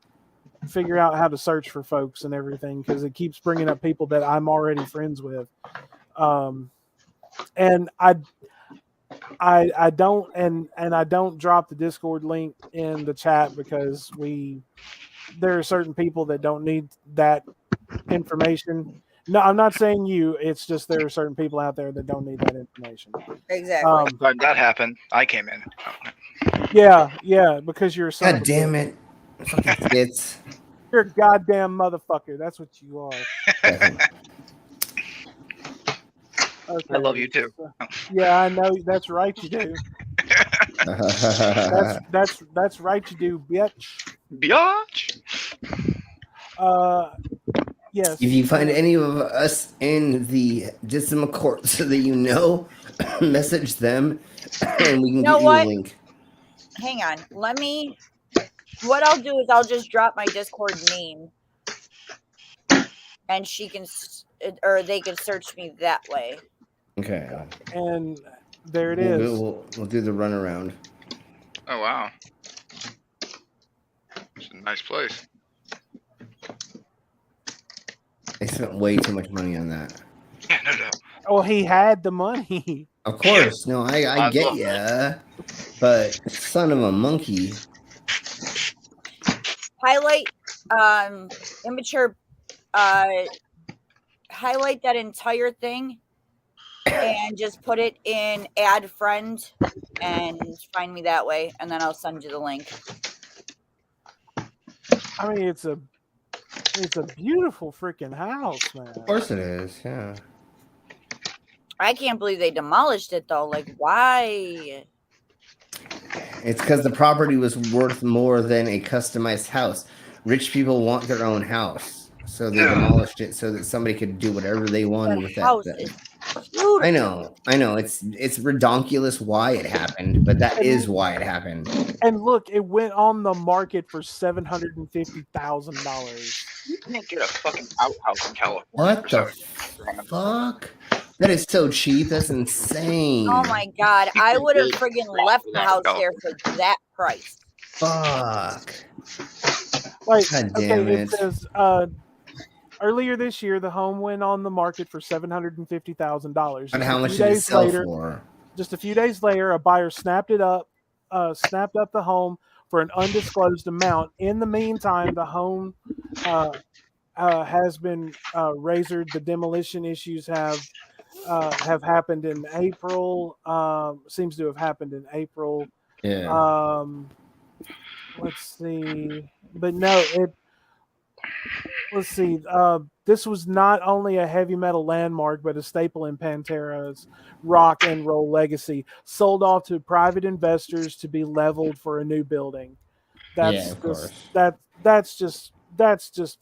figure out how to search for folks and everything because it keeps bringing up people that I'm already friends with. And I don't I don't drop the Discord link in the chat because there are certain people that don't need that information. No, I'm not saying you. It's just there are certain people out there that don't need that information. Exactly. That happened. I came in. Yeah, because you're a son of God a damn bitch. it. Fucking fits. You're a goddamn motherfucker. That's what you are. Okay. I love you too. Yeah, I know. That's right, you do. That's right, you do, bitch. Biatch. Yes. If you find any of us in the Decimal Court so that you know, message them and we can get you a link. Hang on. What I'll do is I'll just drop my Discord name and she can, or they can search me that way. Okay. And there it is. We'll do the runaround. Oh, wow. It's a nice place. I spent way too much money on that. Yeah, no doubt. Oh, he had the money. Of course. No, I get ya. But son of a monkey. Highlight immature highlight that entire thing and just put it in add friend and find me that way, and then I'll send you the link. I mean, it's a beautiful freaking house, man. Of course it is, yeah. I can't believe they demolished it though. Like, why? It's because the property was worth more than a customized house. Rich people want their own house, so they demolished it so that somebody could do whatever they wanted with house that. is beautiful. I know. It's redonkulous why it happened, but that is why it happened. And look, it went on the market for $750,000. You can't get a fucking outhouse in California. What the fuck? That is so cheap. That's insane. Oh my god, I would have friggin' left the house there for that price. Fuck. Like, God damn okay, it. it says earlier this year the home went on the market for $750,000. And how much did it sell for? Just a few days later, a buyer snapped up the home for an undisclosed amount. In the meantime, the home has been razored. The demolition issues have happened in April. Seems to have happened in April. Yeah. Let's see. But no, let's see. This was not only a heavy metal landmark, but a staple in Pantera's rock and roll legacy. Sold off to private investors to be leveled for a new building. That's just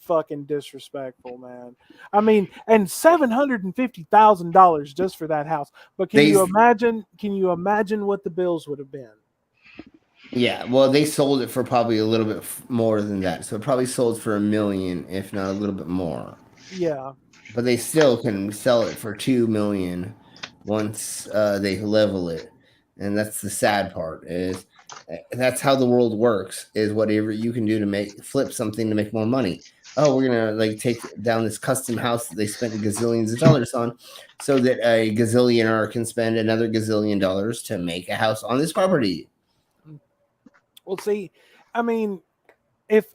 fucking disrespectful, man. I mean, and $750,000 just for that house. But can you imagine what the bills would have been? Yeah, well, they sold it for probably a little bit more than that. So it probably sold for $1 million, if not a little bit more. Yeah. But they still can sell it for $2 million once they level it. And that's the sad part, is that's how the world works, is whatever you can do to flip something to make more money. Oh, we're gonna take down this custom house that they spent gazillions of dollars on, so that a gazillionaire can spend another gazillion dollars to make a house on this property. Well, see, I mean, if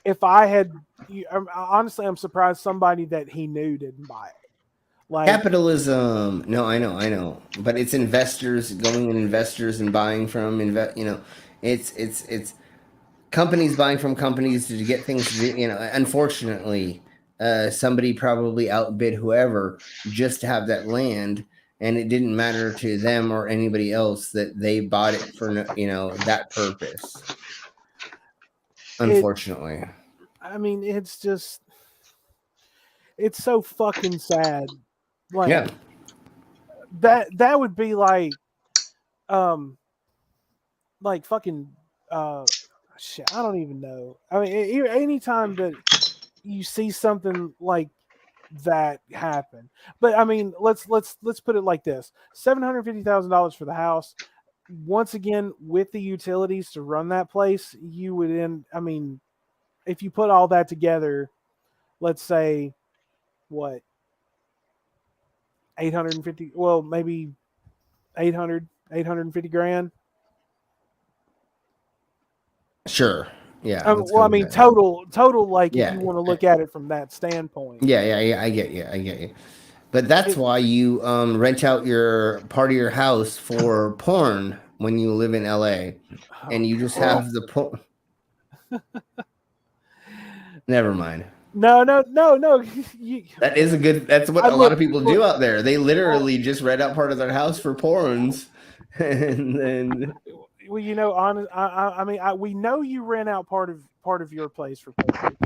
if I had, honestly, I'm surprised somebody that he knew didn't buy it. Like Capitalism. No, I know. But it's investors going in investors and buying from it's companies buying from companies to get things to do, unfortunately, somebody probably outbid whoever just to have that land, and it didn't matter to them or anybody else that they bought it for that purpose. Unfortunately. I mean, it's so fucking sad. Like Yeah. that would be like fucking shit. I don't even know. I mean, anytime that you see something like that happen, but I mean, let's put it like this: $750,000 for the house. Once again, with the utilities to run that place, you would end. I mean, if you put all that together, let's say what 850, well, maybe 850 grand. Sure. Yeah. Well, I mean, total, like, Yeah. if you want to look at it from that standpoint. Yeah. I get you. But that's why you rent out your part of your house for porn when you live in LA, and you just have the porn. Never mind. No. That is a good. That's what a lot of people do out there. They literally just rent out part of their house for porns, and then. Well, I mean, we know you rent out part of your place for porn.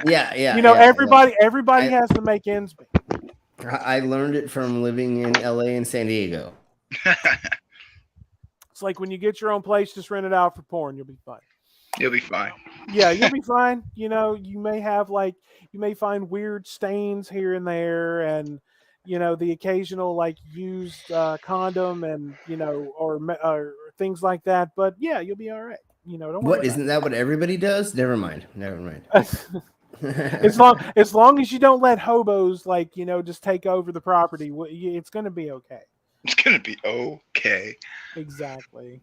Yeah. Everybody has to make ends meet. I learned it from living in LA and San Diego. It's like when you get your own place, just rent it out for porn. You'll be fine. You'll be fine. Yeah, you'll be fine. You may find weird stains here and there, and the occasional used condom, and or things like that. But yeah, you'll be all right. Don't worry. Isn't that what everybody does? Never mind. As long as you don't let hobos just take over the property, it's going to be okay. It's going to be okay. Exactly.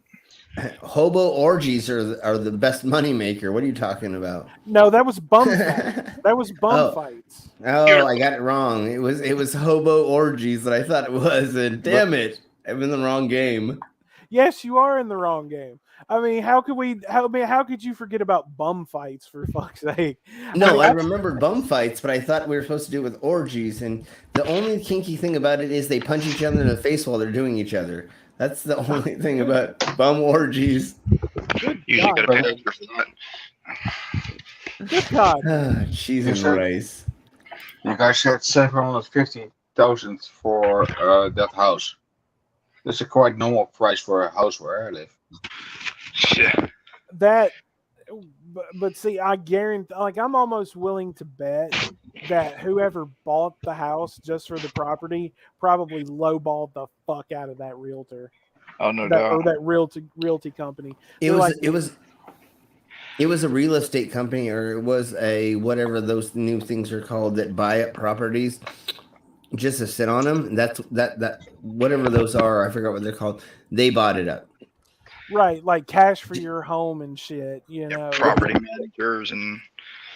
Hobo orgies are the best money maker. What are you talking about? No, that was bum fights. That was bum fights. Oh, I got it wrong. It was hobo orgies that I thought it was, and damn it, I'm in the wrong game. Yes, you are in the wrong game. I mean, how could you forget about bum fights, for fuck's sake? No, I remembered bum fights, but I thought we were supposed to do it with orgies, and the only kinky thing about it is they punch each other in the face while they're doing each other. That's the only thing about bum orgies. Usually got to pay extra for that. Good God. Jesus Christ. You guys said 750,000 for that house. That's a quite normal price for a house where I live. Shit. But see, I guarantee, I'm almost willing to bet that whoever bought the house just for the property probably lowballed the fuck out of that realtor. Oh, no doubt. Or that realty company. It was a real estate company, or it was a whatever those new things are called that buy up properties just to sit on them. That's that whatever those are, I forgot what they're called. They bought it up. Right, like cash for your home and shit, property managers and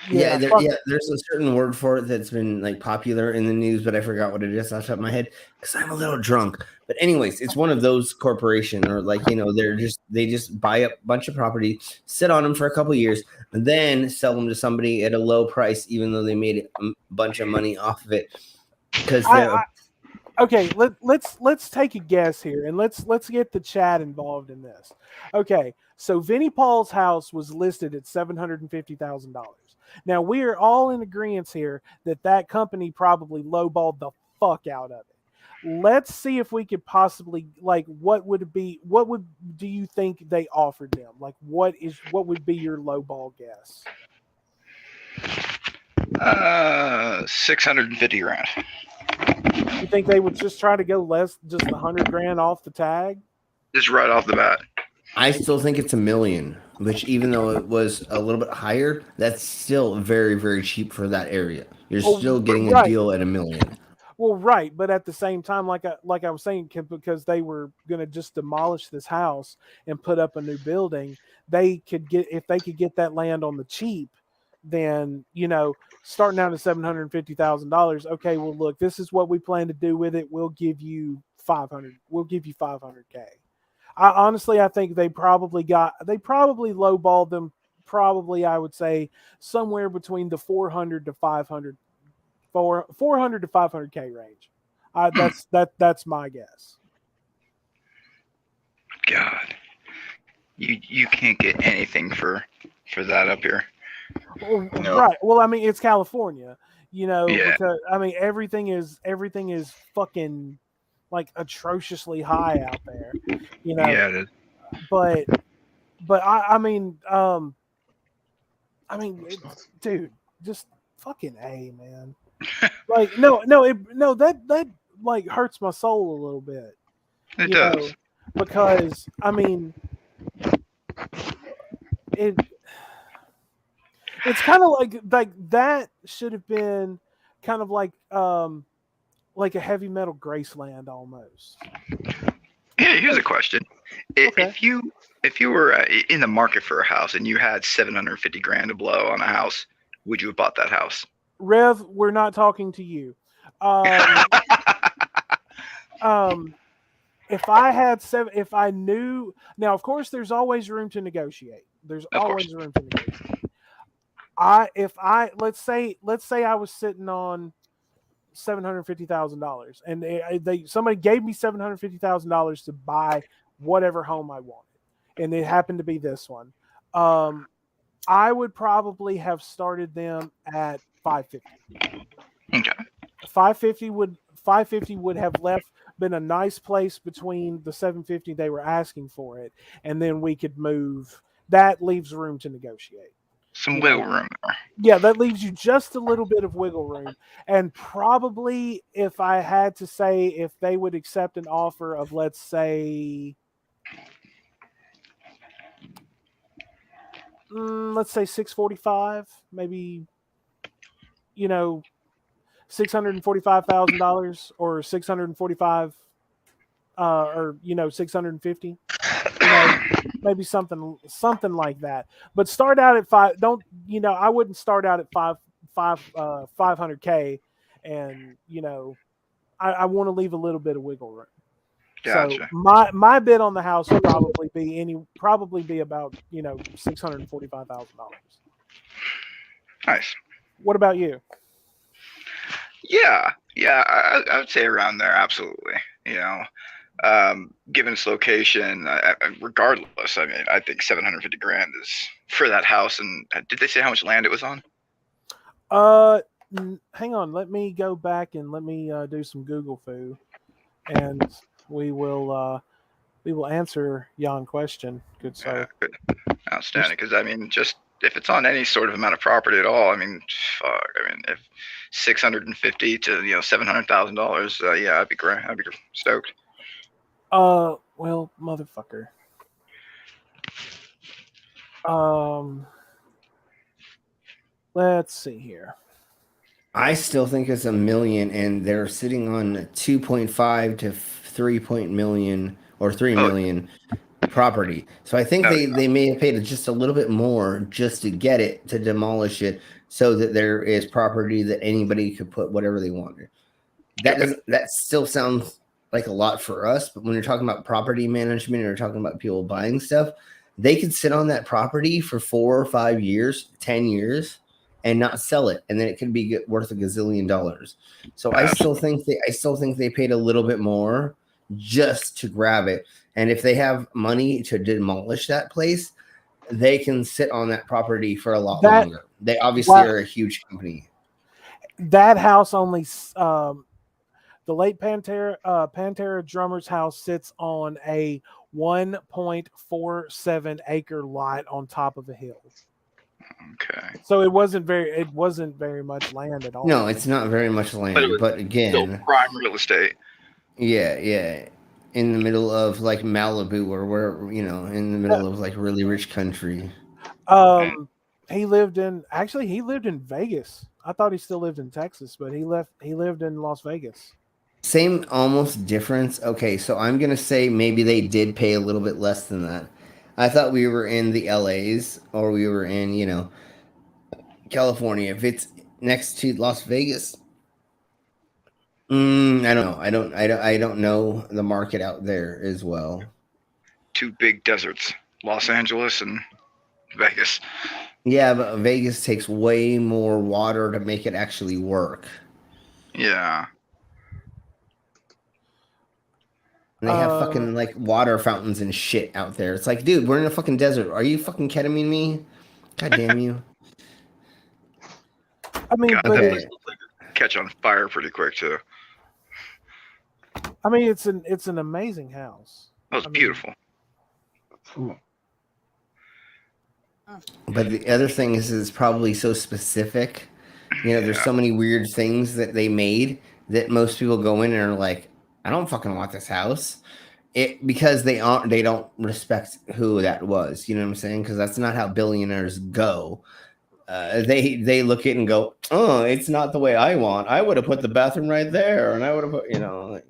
there's a certain word for it that's been popular in the news, but I forgot what it is off the top of my head because I'm a little drunk. But anyways, it's one of those corporation, or they just buy up a bunch of property, sit on them for a couple of years, and then sell them to somebody at a low price, even though they made a bunch of money off of it. Because okay, let's take a guess here, and let's get the chat involved in this. Okay, so Vinnie Paul's house was listed at $750,000. Now we are all in agreement here that company probably lowballed the fuck out of it. Let's see if we could possibly what do you think they offered them? What would be your lowball guess? 650 grand. You think they would just try to go less, just 100 grand off the tag? Just right off the bat. I still think it's $1 million, which even though it was a little bit higher, that's still very, very cheap for that area. You're still getting a deal at $1 million. Well, right, but at the same time, like I was saying, because they were going to just demolish this house and put up a new building, if they could get that land on the cheap, than, you know, starting out at $750,000. Okay, well, look, this is what we plan to do with it. We'll give you 500. We'll give you 500K. I think they probably lowballed them. Probably, I would say somewhere between the 400 to 500 500K range. That's my guess. God, you can't get anything for that up here. Well, No. right. Well, I mean, it's California, you know, Yeah. because I mean everything is fucking like atrociously high out there, you know. Yeah, it is. But I mean, dude, just fucking A, man. Like that like hurts my soul a little bit. It you know, does. because I mean, it's kind of like that should have been kind of like a heavy metal Graceland almost. Hey, here's a question: Okay. if you were in the market for a house and you had 750 grand to blow on a house, would you have bought that house? Rev, we're not talking to you. If I knew, now of course there's always room to negotiate. There's always room to negotiate. Let's say I was sitting on $750,000 and somebody gave me $750,000 to buy whatever home I wanted, and it happened to be this one. I would probably have started them at 550. Okay. 550 would have been a nice place between the 750 they were asking for it, and then we could move. That leaves room to negotiate. Some wiggle room there. Yeah, that leaves you just a little bit of wiggle room. And probably, if I had to say, if they would accept an offer of, let's say 645, maybe, you know, $645,000 or 645, or, you know, 650, you know, maybe something like that. But start out at I wouldn't start out at 500K, and, you know, I want to leave a little bit of wiggle room. Gotcha. So my bid on the house would probably be about, you know, $645,000. Nice. What about you? Yeah, I would say around there, absolutely. You know, given its location, regardless, I mean, I think 750 grand is for that house. And did they say how much land it was on? Hang on, let me go back and let me do some Google foo, and we will answer yon question. Good sir. Yeah, good. Outstanding. Because I mean, just if it's on any sort of amount of property at all, I mean, fuck. I mean, if 650 to $700,000, yeah, I'd be great. I'd be stoked. Well, motherfucker. Let's see here. I still think it's $1 million, and they're sitting on 2.5 to 3 million or 3 million property. So I think they may have paid just a little bit more just to get it, to demolish it, so that there is property that anybody could put whatever they wanted. That still sounds like a lot for us, but when you're talking about property management, or you're talking about people buying stuff, they could sit on that property for 4 or 5 years, 10 years, and not sell it, and then it could be worth $1 gazillion. So I still think they paid a little bit more just to grab it. And if they have money to demolish that place, they can sit on that property for a lot longer. They obviously are a huge company. That house only, the late Pantera drummer's house sits on a 1.47 acre lot on top of a hill. Okay. So it wasn't very much land at all. No, it's not very much land, but again, still prime real estate. Yeah. In the middle of like Malibu, or where, you know, in the middle of like really rich country. He lived in Vegas. I thought he still lived in Texas, but he lived in Las Vegas. Same almost difference. Okay, so I'm gonna say maybe they did pay a little bit less than that. I thought we were in the LAs, or we were in, you know, California. If it's next to Las Vegas, I don't know. I don't know the market out there as well. 2 big deserts, Los Angeles and Vegas. Yeah, but Vegas takes way more water to make it actually work. Yeah. And they have fucking like water fountains and shit out there. It's like, dude, we're in a fucking desert. Are you fucking ketamine me? God damn you. I mean, God, but Okay. it catch on fire pretty quick too. I mean, it's an amazing house. That was I mean, beautiful. But the other thing is it's probably so specific. You know, there's so many weird things that they made that most people go in and are like, I don't fucking want this house. Because they don't respect who that was. You know what I'm saying? Because that's not how billionaires go. They look at it and go, oh, it's not the way I want. I would have put the bathroom right there, and I would have put, you know.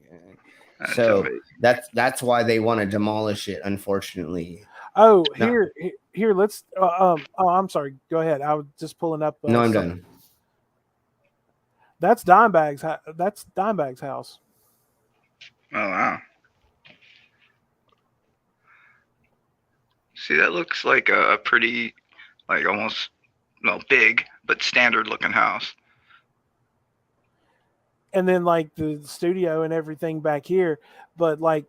So that's why they want to demolish it. Unfortunately. Oh, here. Let's. I'm sorry. Go ahead. I was just pulling up. No, I'm done. That's Dimebag's. That's Dimebag's house. Oh wow. See, that looks like a pretty, like almost, big but standard looking house. And then like the studio and everything back here, but like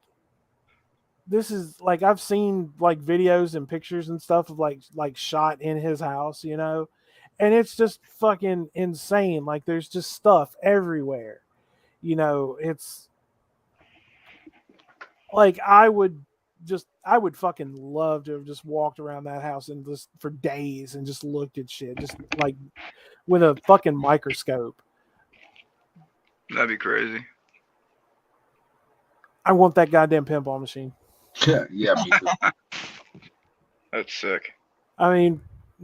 this is like I've seen like videos and pictures and stuff of like shot in his house, you know, and it's just fucking insane. Like there's just stuff everywhere, you know. It's like I would fucking love to have just walked around that house and just for days and just looked at shit, just like with a fucking microscope. That'd be crazy. I want that goddamn pinball machine. Yeah, me too. That's sick. I mean,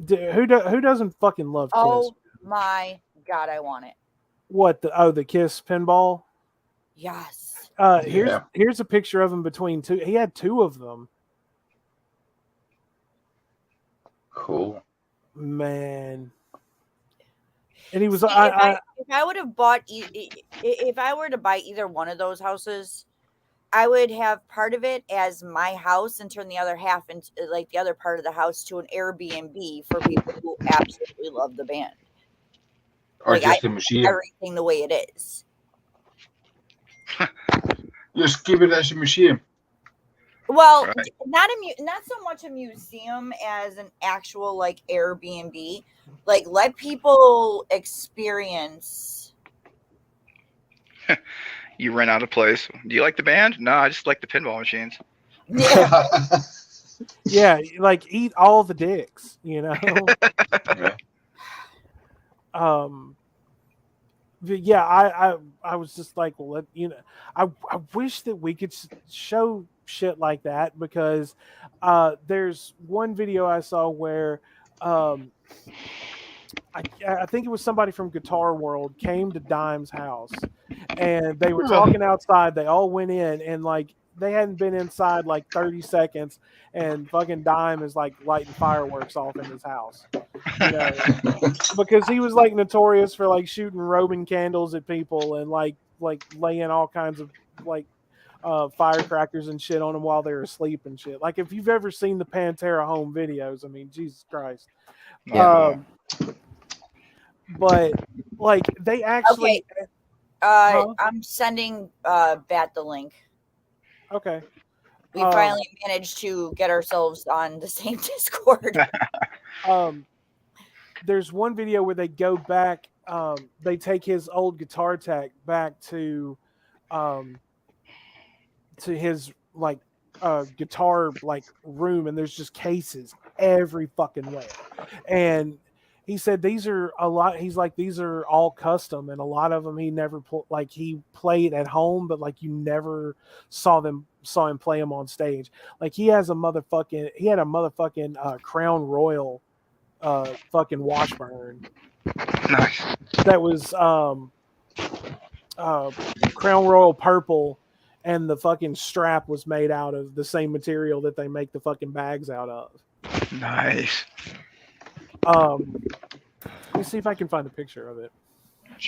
who doesn't fucking love Kiss? Oh my god, I want it. What the Kiss pinball? Yes. Here's a picture of him between two. He had 2 of them. Cool. Man. And he was. See, if I would have bought, if I were to buy either one of those houses, I would have part of it as my house and turn the other half into like the other part of the house to an Airbnb for people who absolutely love the band. Or like just a museum. Everything the way it is. Just keep it as a museum. Well, not so much a museum as an actual like Airbnb. Like let people experience. You rent out a place. Do you like the band? No, I just like the pinball machines. Yeah. Yeah, like eat all the dicks, you know. Yeah, I was just like, well, you know, I wish that we could show shit like that because there's one video I saw where I think it was somebody from Guitar World came to Dime's house and they were talking outside. They all went in and like they hadn't been inside like 30 seconds and fucking Dime is like lighting fireworks off in his house. You know, because he was like notorious for like shooting Roman candles at people and like laying all kinds of like firecrackers and shit on them while they were asleep and shit. Like if you've ever seen the Pantera home videos, I mean, Jesus Christ. Yeah. But like they actually I'm sending Bat the link. Okay. We finally managed to get ourselves on the same Discord. There's one video where they go back, they take his old guitar tech back to his like guitar like room, and there's just cases every fucking way. And he said these are a lot. He's like, these are all custom, and a lot of them he never like he played at home, but like you never saw him play them on stage. Like he had a motherfucking Crown Royal fucking Washburn. Nice. That was Crown Royal purple, and the fucking strap was made out of the same material that they make the fucking bags out of. Nice. Let me see if I can find a picture of it.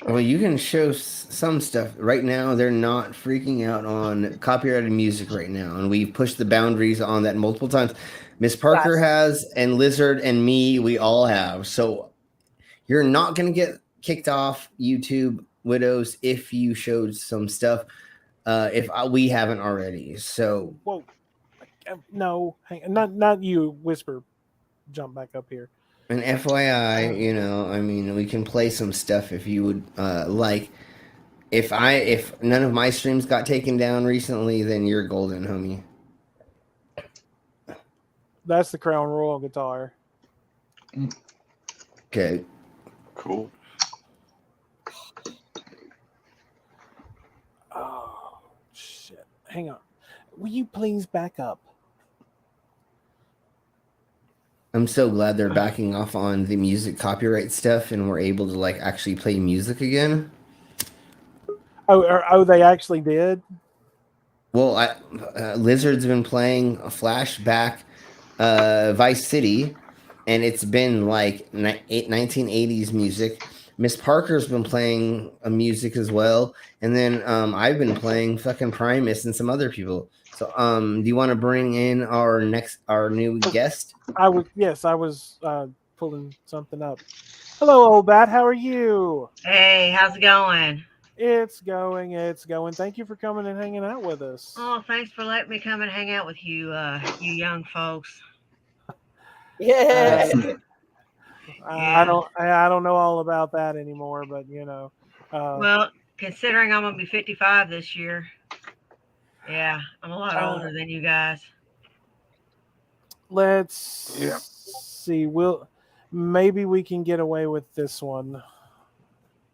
Well, you can show some stuff. Right now, they're not freaking out on copyrighted music right now. And we've pushed the boundaries on that multiple times. Miss Parker has, and Lizard and me, we all have. So you're not going to get kicked off YouTube, Widows, if you showed some stuff, we haven't already. So. Whoa. No, not you, Whisper. Jump back up here. And FYI, you know, I mean, we can play some stuff if you would like. If none of my streams got taken down recently, then you're golden, homie. That's the Crown Royal guitar. Okay. Cool. Oh shit! Hang on. Will you please back up? I'm so glad they're backing off on the music copyright stuff, and we're able to like actually play music again. Oh, they actually did. Well, Lizard's been playing a flashback, Vice City, and it's been like 1980s music. Miss Parker's been playing music as well, and then I've been playing fucking Primus and some other people. So, do you want to bring in our new guest? I was pulling something up. Hello, old bat. How are you? Hey, how's it going? It's going. Thank you for coming and hanging out with us. Oh, thanks for letting me come and hang out with you, you young folks. Yeah. I don't know all about that anymore, but you know. Well, considering I'm gonna be 55 this year, yeah, I'm a lot older than you guys. Let's see. Maybe we can get away with this one.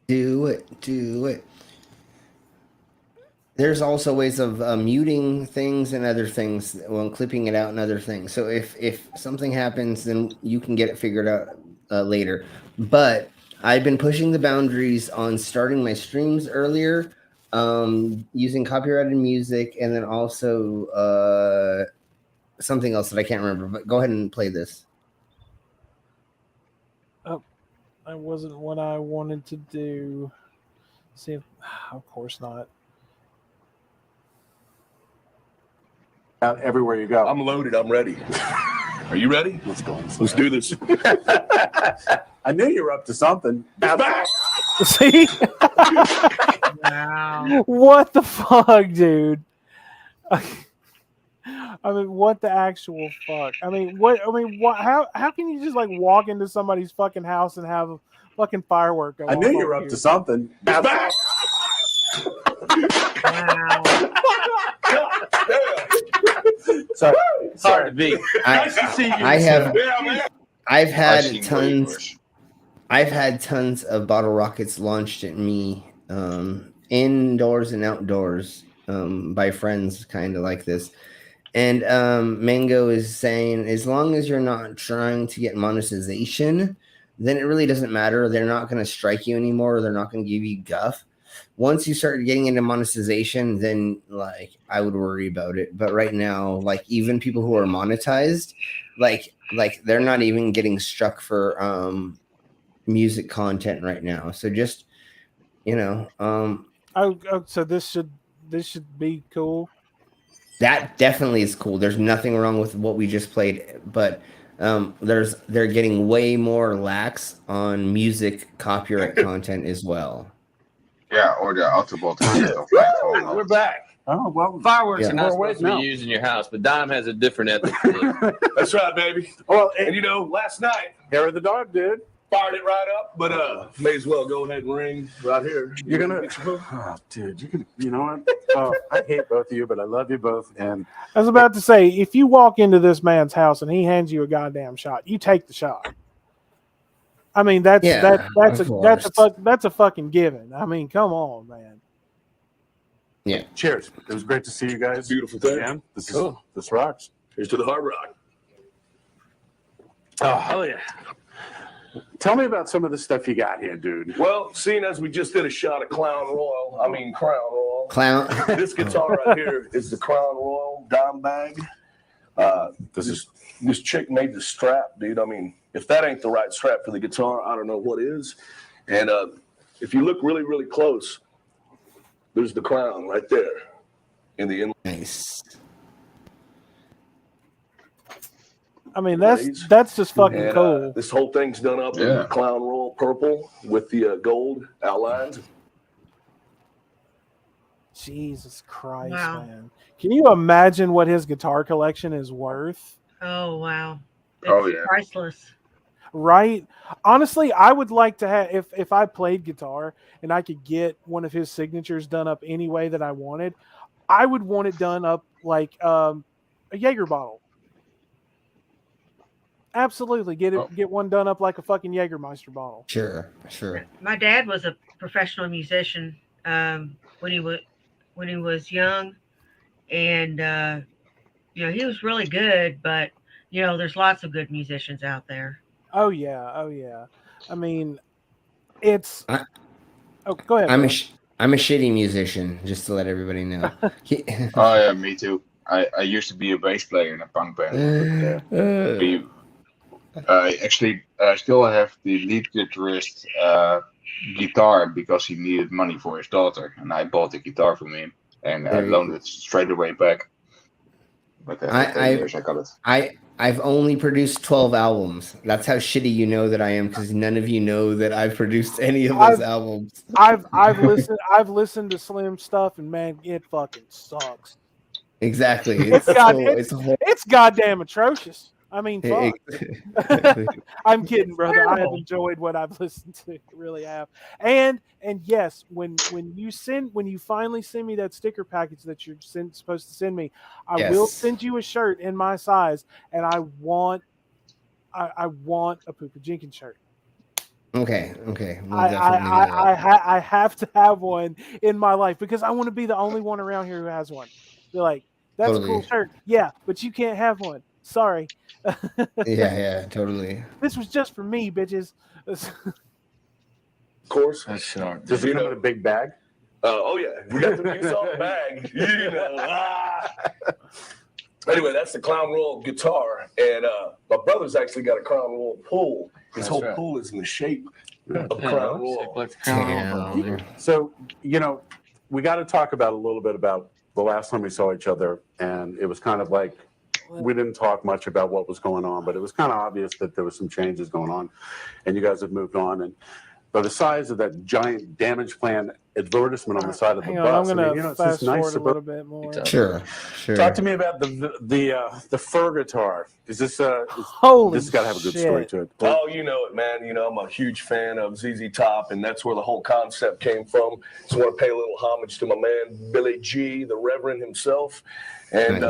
Do it. There's also ways of muting things and other things, well, clipping it out and other things. So if something happens, then you can get it figured out later. But I've been pushing the boundaries on starting my streams earlier, using copyrighted music, and then also something else that I can't remember. But go ahead and play this. Oh, that wasn't what I wanted to do. See, of course not. Out everywhere you go. I'm loaded. I'm ready. Are you ready? Let's go. Let's do this. I knew you were up to something. See? Wow. What the fuck, dude? I mean, what the actual fuck? I mean, what? How can you just like walk into somebody's fucking house and have a fucking firework go off? I knew you were up to something. Wow. Sorry to be. Nice to see you. I've had tons of bottle rockets launched at me, indoors and outdoors, by friends kind of like this. And Mango is saying, as long as you're not trying to get monetization, then it really doesn't matter. They're not going to strike you anymore. They're not going to give you guff. Once you start getting into monetization, then like I would worry about it. But right now, like even people who are monetized, like they're not even getting struck for music content right now. So just so this should be cool. That definitely is cool. There's nothing wrong with what we just played, but they're getting way more lax on music copyright content as well. Yeah, or the Autobot stuff. We're back. Oh, well, Fireworks Yeah. are not supposed to be used in your house, but Dime has a different ethic. That's right, baby. Well, and you know, last night, hair of the dog, dude. Fired it right up, but may as well go ahead and ring right here. You're gonna, dude. You know what? Oh, I hate both of you, but I love you both. And I was about to say, if you walk into this man's house and he hands you a goddamn shot, you take the shot. I mean, that's a fucking given. I mean, come on, man. Yeah. Cheers. It was great to see you guys. Beautiful thing. Man, this rocks. Here's to the Hard Rock. Oh, hell yeah. Tell me about some of the stuff you got here, dude. Well, seeing as we just did a shot of Crown Royal. This guitar right here is the Crown Royal dime bag. This chick made the strap, dude. I mean, if that ain't the right strap for the guitar, I don't know what is. And if you look really, really close, there's the crown right there in the inlay. Nice. I mean, that's just fucking And, cool. This whole thing's done up in clown royal purple with the gold outlines. Jesus Christ, Wow. man. Can you imagine what his guitar collection is worth? Oh wow. Oh, It's yeah. priceless. Right? Honestly, I would like to have, if I played guitar and I could get one of his signatures done up any way that I wanted, I would want it done up like a Jaeger bottle. Absolutely. Get one done up like a fucking Jägermeister bottle. Sure. My dad was a professional musician when he was young, and he was really good. But there's lots of good musicians out there. Oh yeah. I mean, it's. Go ahead. I'm a shitty musician, just to let everybody know. Oh yeah, me too. I used to be a bass player in a punk band. I still have the lead guitarist guitar because he needed money for his daughter, and I bought the guitar from him and I loaned it straight away back. But after 10 years, I got it. I've only produced 12 albums. That's how shitty you know that I am, because none of you know that I've produced any of those albums. I've listened to Slim stuff, and man, it fucking sucks. Exactly. It's goddamn atrocious. I mean, fuck. I'm kidding, brother. I have enjoyed what I've listened to. Really have. And yes, when you finally send me that sticker package that you're supposed to send me, I will send you a shirt in my size, and I want a Pooper Jenkins shirt. Okay. I have to have one in my life because I want to be the only one around here who has one. They're like, that's a cool shirt. Yeah, but you can't have one. Sorry. Yeah, totally. This was just for me, bitches. Of course. That's sure. Does he know the big bag? Oh yeah, we got you saw the bag. Anyway, that's the Clown Royal guitar, and my brother's actually got a Crown Royal pool. His whole pool is in the shape of Crown Royal. So we got to talk about a little bit about the last time we saw each other, and it was kind of like we didn't talk much about what was going on, but it was kind of obvious that there was some changes going on, and you guys have moved on. And by the size of that giant damage plan advertisement on the side of the bus, I'm gonna fast forward a little bit more. Sure. Talk to me about the fur guitar. Is this holy? This has got to have a good story to it. Oh, you know it, man. I'm a huge fan of ZZ Top, and that's where the whole concept came from. So I want to pay a little homage to my man Billy G, the Reverend himself, and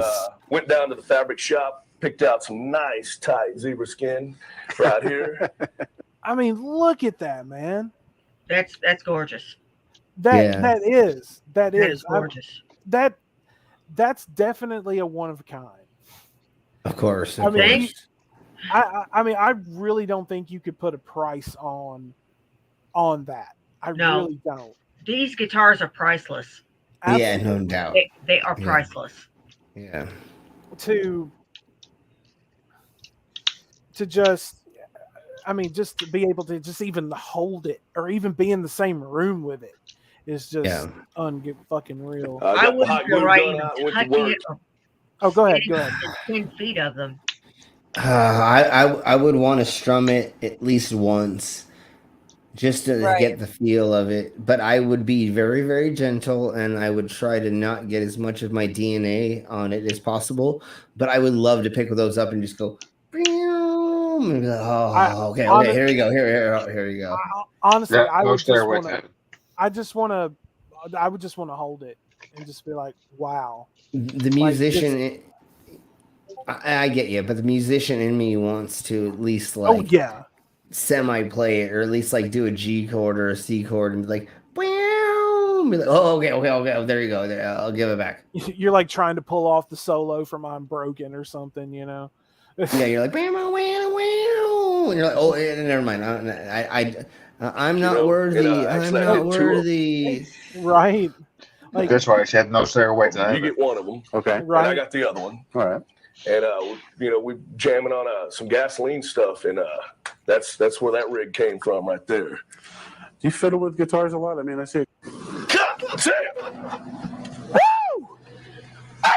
went down to the fabric shop, picked out some nice tight zebra skin right here. I mean, look at that, man. That's gorgeous. That is gorgeous. That's definitely a one of a kind. Of course. I mean, I really don't think you could put a price on that. I really don't. These guitars are priceless. Absolutely. Yeah, no doubt. They are priceless. Yeah. To just to be able to just even hold it or even be in the same room with it is just fucking real. I wouldn't feel right even touching it. Oh, go ahead. 10 feet of them. I would want to strum it at least once just to get the feel of it. But I would be very, very gentle, and I would try to not get as much of my DNA on it as possible. But I would love to pick those up and just go, and be like, okay, here we go. Here we go. Honestly, I would just want to hold it and just be like, wow. The musician, I get you, but the musician in me wants to at least semi-play it, or at least like do a G chord or a C chord and be like, okay, there you go. There, I'll give it back. You're like trying to pull off the solo from I'm Broken or something, Yeah, you're like, and you're like, oh, never mind. I'm not worthy. I'm not worthy. Right. Like, that's why I said no stairway to heaven. You get one of them, okay? Right. And I got the other one. All right. and we jamming on some gasoline stuff, and that's where that rig came from right there. Do you fiddle with guitars a lot? I mean, I see. God damn! Woo!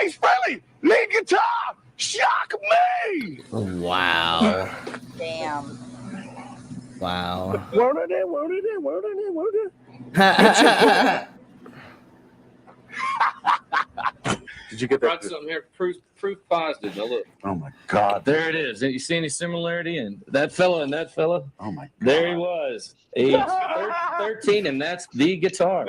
Ace Frehley, lead guitar, shock me! Wow. Damn. Wow. Word it. Did you get Brought that? something here, proof positive. Now look. Oh my God. There it is. You see any similarity in that fella and that fella? Oh my God. There he was, age 13, and that's the guitar.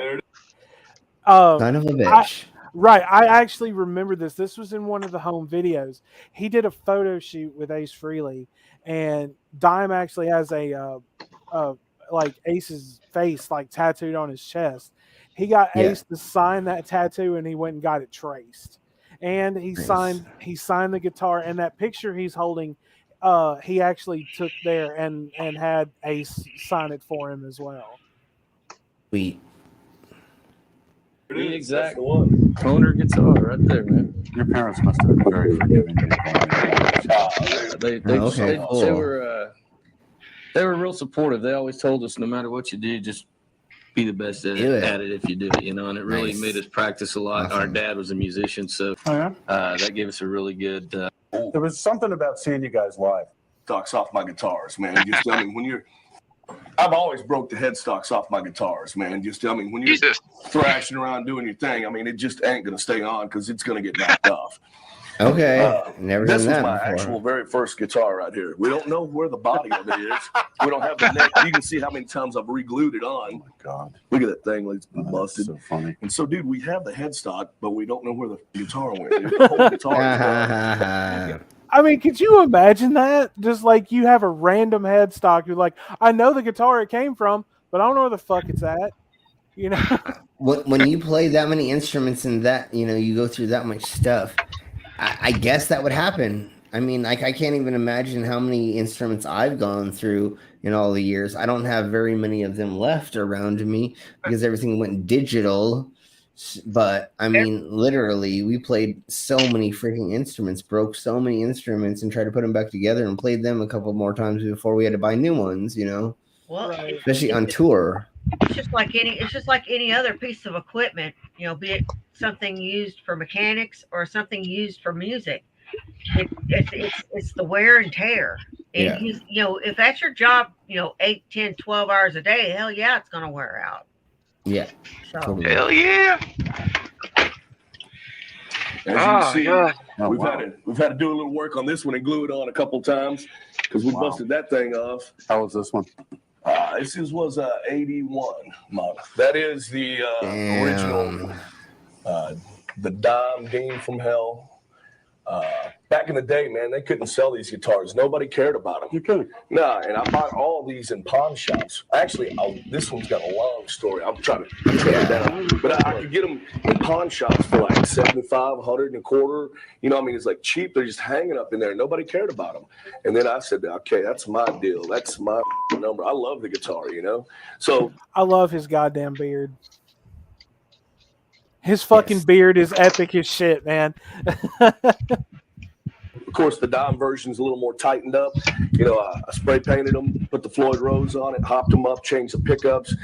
Son of a bitch. Right. I actually remember this. This was in one of the home videos. He did a photo shoot with Ace Frehley, and Dime actually has a like Ace's face like tattooed on his chest. He got Ace to sign that tattoo, and he went and got it traced. And he signed the guitar, and that picture he's holding, he actually took there and had Ace sign it for him as well. Sweet. The exact owner guitar right there, man. Your parents must have been very forgiving. They were real supportive. They always told us, no matter what you do, just be the best at it if you do it, and it really made us practice a lot. Awesome. Our dad was a musician, so that gave us a really good. There was something about seeing you guys live. Stocks off my guitars, man. Just when you're, I've always broke the headstocks off my guitars, man. Just when you're thrashing around doing your thing, it just ain't gonna stay on because it's gonna get knocked off. Okay, never done that. This was my before. actual very first guitar right here. We don't know where the body of it is. We don't have the neck. You can see how many times I've re-glued it on. Oh my God! Look at that thing, like it's busted. So funny. And so, dude, we have the headstock, but we don't know where the guitar went. Dude. The whole guitar. Could you imagine that? Just like you have a random headstock. You're like, I know the guitar it came from, but I don't know where the fuck it's at. When you play that many instruments and that, you go through that much stuff, I guess that would happen. I can't even imagine how many instruments I've gone through in all the years. I don't have very many of them left around me because everything went digital. But literally, we played so many freaking instruments, broke so many instruments, and tried to put them back together and played them a couple more times before we had to buy new ones. Well, especially on tour. It's just like any other piece of equipment, be it something used for mechanics or something used for music. It's the wear and tear. And if that's your job, 8, 10, 12 hours a day, hell yeah, it's gonna wear out. Yeah. So. Totally. Hell yeah. As you can see, we've had to do a little work on this one and glue it on a couple times because we busted that thing off. How was this one? This was 81 model. That is the original, the Dime Dean from Hell. Back in the day, man, they couldn't sell these guitars. Nobody cared about them. You couldn't? No, and I bought all these in pawn shops. Actually, this one's got a long story. I'm trying to cut it down. But I could get them in pawn shops for like $75, $100 and a quarter. It's like cheap. They're just hanging up in there. Nobody cared about them. And then I said, okay, that's my deal. That's my number. I love the guitar, So I love his goddamn beard. His fucking beard is epic as shit, man. Of course, the Dime version's a little more tightened up. I spray painted them, put the Floyd Rose on it, hopped them up, changed the pickups,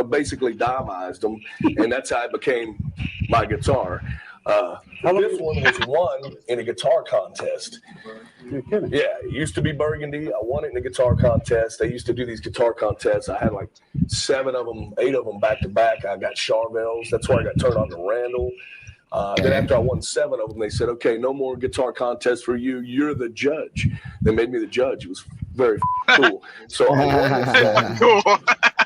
basically Dimeized them. And that's how it became my guitar. This one was won in a guitar contest. You're kidding. Yeah, it used to be Burgundy. I won it in a guitar contest. They used to do these guitar contests. I had like 8 of them back to back. I got Charvels. That's why I got turned on to Randall. Then after I won 7 of them, they said, okay, no more guitar contests for you. You're the judge. They made me the judge. It was very cool. So I won this thing. Cool.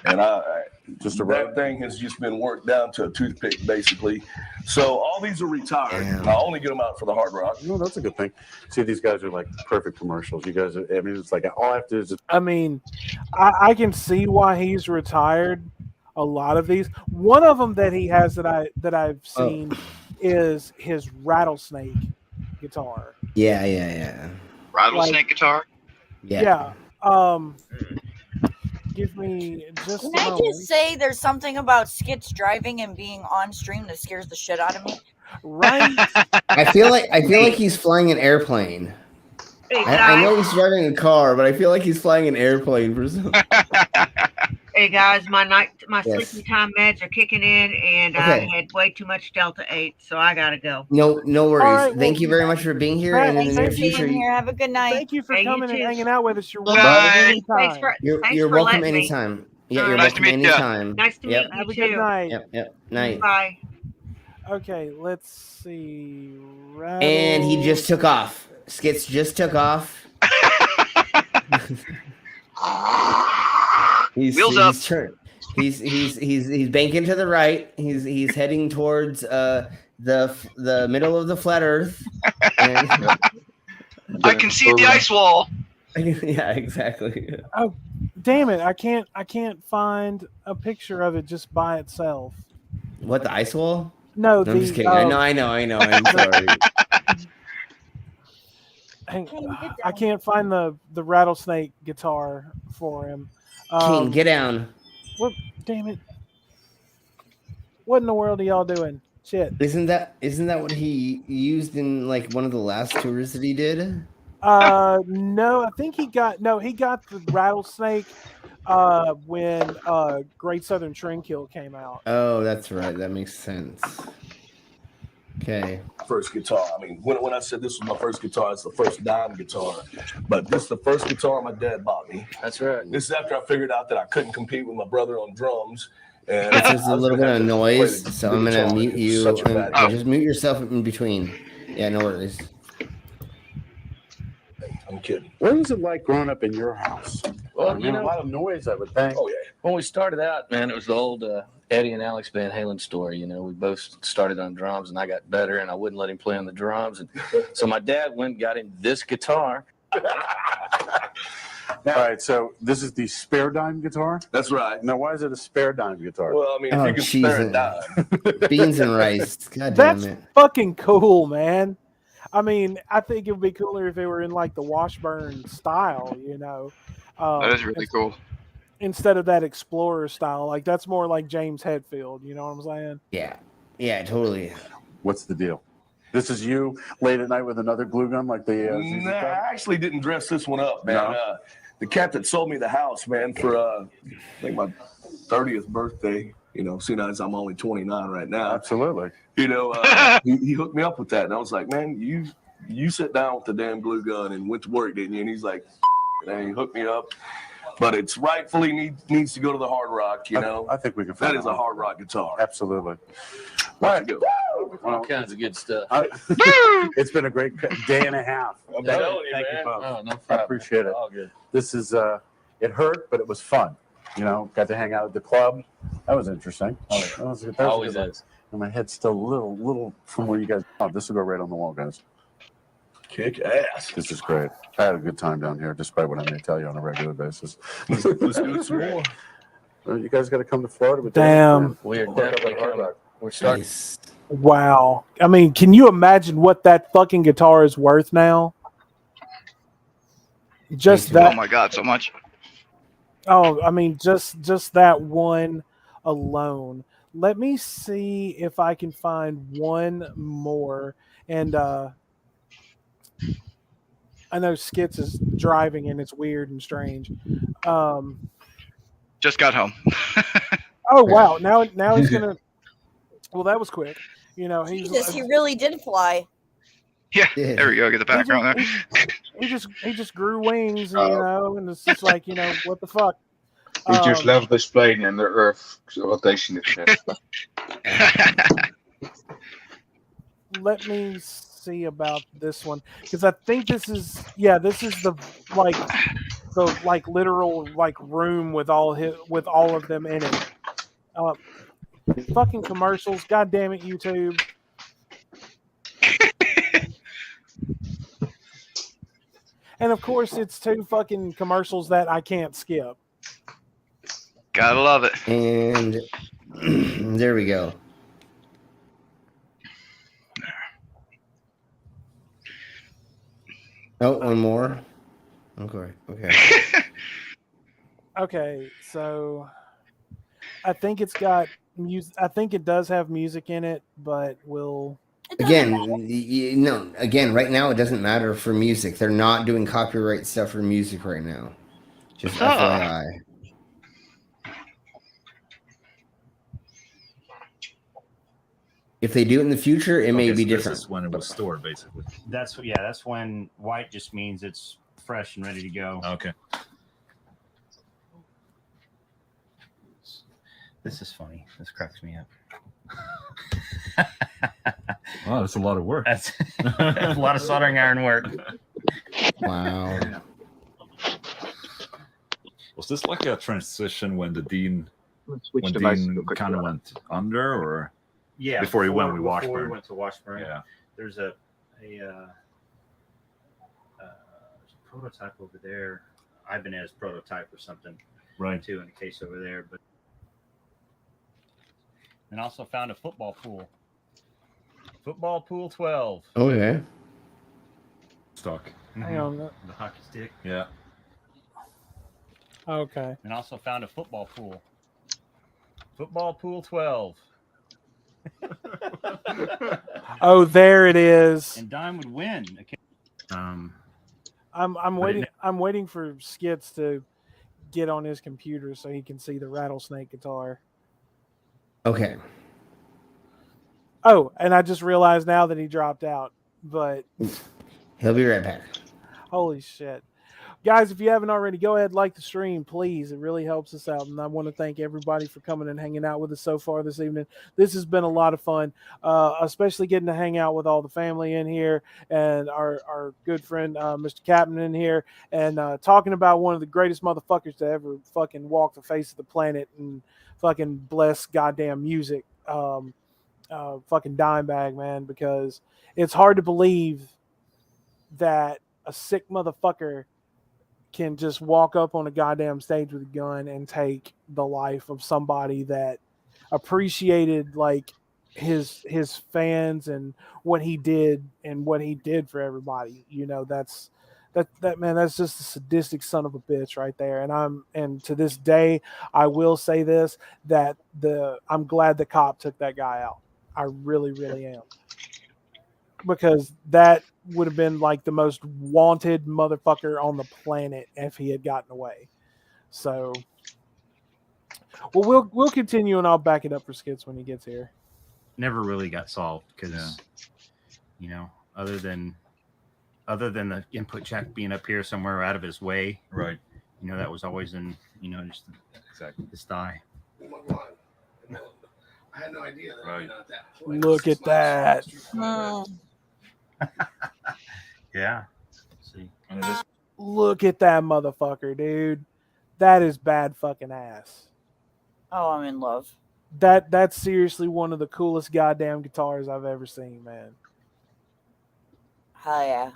And that thing has just been worked down to a toothpick, basically. So all these are retired. I only get them out for the hard rock. That's a good thing. See, these guys are like perfect commercials. You guys are, it's like all I have to do is just. I can see why he's retired. A lot of these. One of them that he has that I've seen is his rattlesnake guitar. Yeah. Rattlesnake guitar? Yeah. Give me just Can I just say there's something about Skits driving and being on stream that scares the shit out of me? Right? I feel like he's flying an airplane. Hey, I know guys. he's driving a car, but I feel like he's flying an airplane for some. Hey guys, my Yes. sleeping time meds are kicking in, and I had way too much Delta 8, so I gotta go. No worries. right, Thank well, you very much for being here, Pat, and in the near Thanks for being future, here. Have a good night. Thank you for Hey, you coming and too. hanging out with us. You're Bye. welcome anytime. Thanks you're for welcome letting me. anytime. Yeah, you're Nice to welcome meet ya. anytime. Nice to Yep. meet you Have a too. good night. Yep. Night. Bye. Okay, let's see. And he just took off. Skits just took off. Wheels up. He's banking to the right. He's heading towards the middle of the flat Earth. And I can see the ice wall. yeah, exactly. Oh, damn it! I can't find a picture of it just by itself. What, the ice wall? No, I'm just kidding. I know. I'm sorry. I can't find the rattlesnake guitar for him. King, get down. What? Damn it! What in the world are y'all doing? Shit. Isn't that what he used in like one of the last tours that he did? No, I think he got the rattlesnake when Great Southern Trendkill came out. Oh, that's right. That makes sense. Okay. First guitar. I mean, when I said this was my first guitar, it's the first dime guitar. But this is the first guitar my dad bought me. That's right. This is after I figured out that I couldn't compete with my brother on drums. And If there's a little bit of noise, play the so I'm gonna guitar. mute It's you. such a bad And just mute yourself in between. Yeah, no worries. I'm kidding. What was it like growing up in your house? Well, I mean, a lot of noise, I would think. Oh, yeah. When we started out, man, it was the old Eddie and Alex Van Halen story. You know, we both started on drums, and I got better, and I wouldn't let him play on the drums. And so my dad went and got him this guitar. All right, so this is the spare dime guitar? That's right. Now, why is it a spare dime guitar? Well, I mean, if you can spare a dime. Beans and rice. God damn That's it. fucking cool, man. I mean, I think it would be cooler if they were in like the Washburn style, you know. That is really cool. Instead of that Explorer style, like that's more like James Hetfield. You know what I'm saying? Yeah, totally. What's the deal? This is you late at night with another glue gun like the. Nah, I actually didn't dress this one up, man. No? The cat that sold me the house, man, for I think my 30th birthday. You know, seeing as I'm only 29 right now. Absolutely. You know, he hooked me up with that, and I was like, man, you sit down with the damn glue gun and went to work, didn't you? And he's like, and he hooked me up. But it's rightfully needs to go to the Hard Rock, you know. I think we can. That is a Hard Rock guitar. Absolutely. All right, go. All kinds of good stuff. It's been a great day and a half. I'm telling you, Thank man. you, folks. Oh, no I problem. appreciate it. All good. This is it hurt, but it was fun. You know, got to hang out at the club. That was interesting. That was a Always good one. is. And my head's still a little from where you guys. Oh, this will go right on the wall, guys. Kick ass. This is great. I had a good time down here, despite what I may tell you on a regular basis. Let's do it some more. Well, you guys got to come to Florida. With Damn. We are definitely coming. We're starting. Wow. I mean, can you imagine what that fucking guitar is worth now? Just that. Oh my god, so much. Oh, I mean, just that one alone. Let me see if I can find one more. And I know Skits is driving and it's weird and strange. Just got home. Oh wow! Now he's gonna. Well, that was quick. You know, Jesus, he really did fly. Yeah, there we go. Get the background there. He just grew wings, you know, and it's just like, you know, what the fuck. We just love this plane and the Earth rotation. Let me see about this one, because I think this is the literal room with all of them in it. Fucking commercials, god damn it, YouTube. And of course, it's two fucking commercials that I can't skip. Gotta love it. And there we go. Oh, one more. Okay. Okay, so I think it's got music. I think it does have music in it, but we'll Again, no. Again, right now it doesn't matter for music. They're not doing copyright stuff for music right now. Just FYI. If they do it in the future, it may be different. This is when it was stored, basically. That's when white just means it's fresh and ready to go. Okay. This is funny. This cracks me up. Wow, that's a lot of work. That's a lot of soldering iron work. Wow. Was this like a transition when the Dean kind of went under, or before he went with Washburn? Before he went to Washburn, yeah. There's a prototype over there. Ibanez prototype or something, right? Too in a case over there, but. And also found a football pool. Football pool 12. Okay. Stock. Hang on. The hockey stick. Yeah. Okay. And also found a football pool. Football pool 12. Oh, there it is. And Dime would win. I'm waiting. I'm waiting for Skits to get on his computer so he can see the rattlesnake guitar. Okay. Oh, and I just realized now that he dropped out, but he'll be right back. Holy shit. Guys, if you haven't already, go ahead, like the stream, please. It really helps us out. And I want to thank everybody for coming and hanging out with us so far this evening. This has been a lot of fun, especially getting to hang out with all the family in here and our good friend, Mr. Captain in here, and talking about one of the greatest motherfuckers to ever fucking walk the face of the planet and fucking bless goddamn music. Fucking Dimebag, man, because it's hard to believe that a sick motherfucker can just walk up on a goddamn stage with a gun and take the life of somebody that appreciated like his fans and what he did for everybody. You know, that man, that's just a sadistic son of a bitch right there. And to this day, I will say this, that I'm glad the cop took that guy out. I really, really am. Because that would have been like the most wanted motherfucker on the planet if he had gotten away. So, well, we'll continue, and I'll back it up for Skits when he gets here. Never really got solved because, you know, other than the input jack being up here somewhere out of his way, right? You know, that was always in, you know, just his thigh. I had no idea that right. Look at that. Yeah. See. Look at that motherfucker, dude. That is bad fucking ass. Oh, I'm in love. That's seriously one of the coolest goddamn guitars I've ever seen, man. Hell yeah.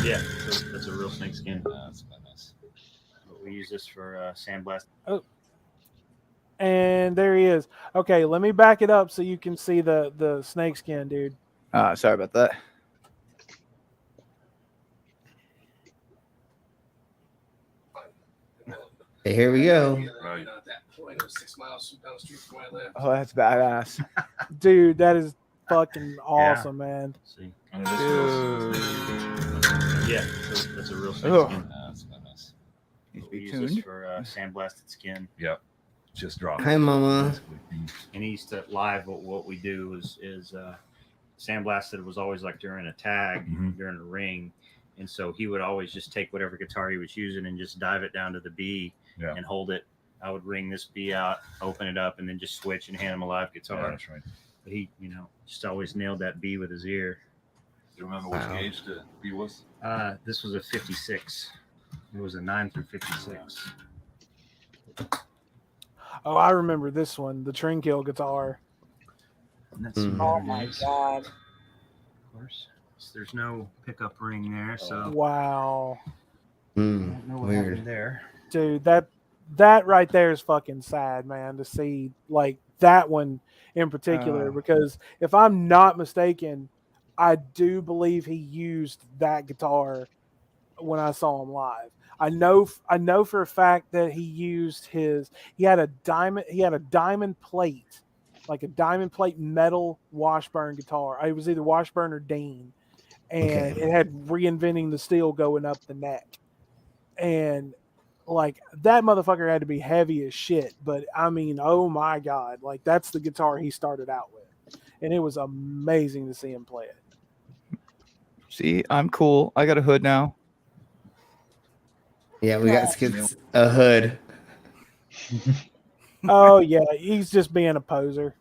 Yeah, that's a real snake skin. That's nice. We use this for sandblast. Oh. And there he is. Okay, let me back it up so you can see the snake skin, dude. Sorry about that. Hey, here we go. Right. Oh, that's badass. Dude, that is fucking awesome, man. See. Dude. Yeah, that's a real snake skin. That's nice. We use this for sandblasted skin. Yep. Just drop. Hi, Mama. And he used to live. What we do is sandblasted was always like during a tag, during a ring, and so he would always just take whatever guitar he was using and just dive it down to the B and hold it. I would ring this B out, open it up, and then just switch and hand him a live guitar. Yeah, that's right. But he, you know, just always nailed that B with his ear. Do you remember which gauge the B was? This was a 56. It was a 9 through 56. Oh, I remember this one, the Trinkill guitar. And that's Oh my god. Of course, there's no pickup ring there, so Wow. I don't know what Weird. happened there. Dude, that right there is fucking sad, man, to see like that one in particular, because if I'm not mistaken, I do believe he used that guitar when I saw him live. I know for a fact that he used he had a diamond plate like a diamond plate metal Washburn guitar. It was either Washburn or Dean, and it had reinventing the steel going up the neck, and like that motherfucker had to be heavy as shit. But I mean, oh my god, like that's the guitar he started out with, and it was amazing to see him play it. See, I'm cool. I got a hood now. Yeah, we got Skid's a hood. Oh yeah, he's just being a poser.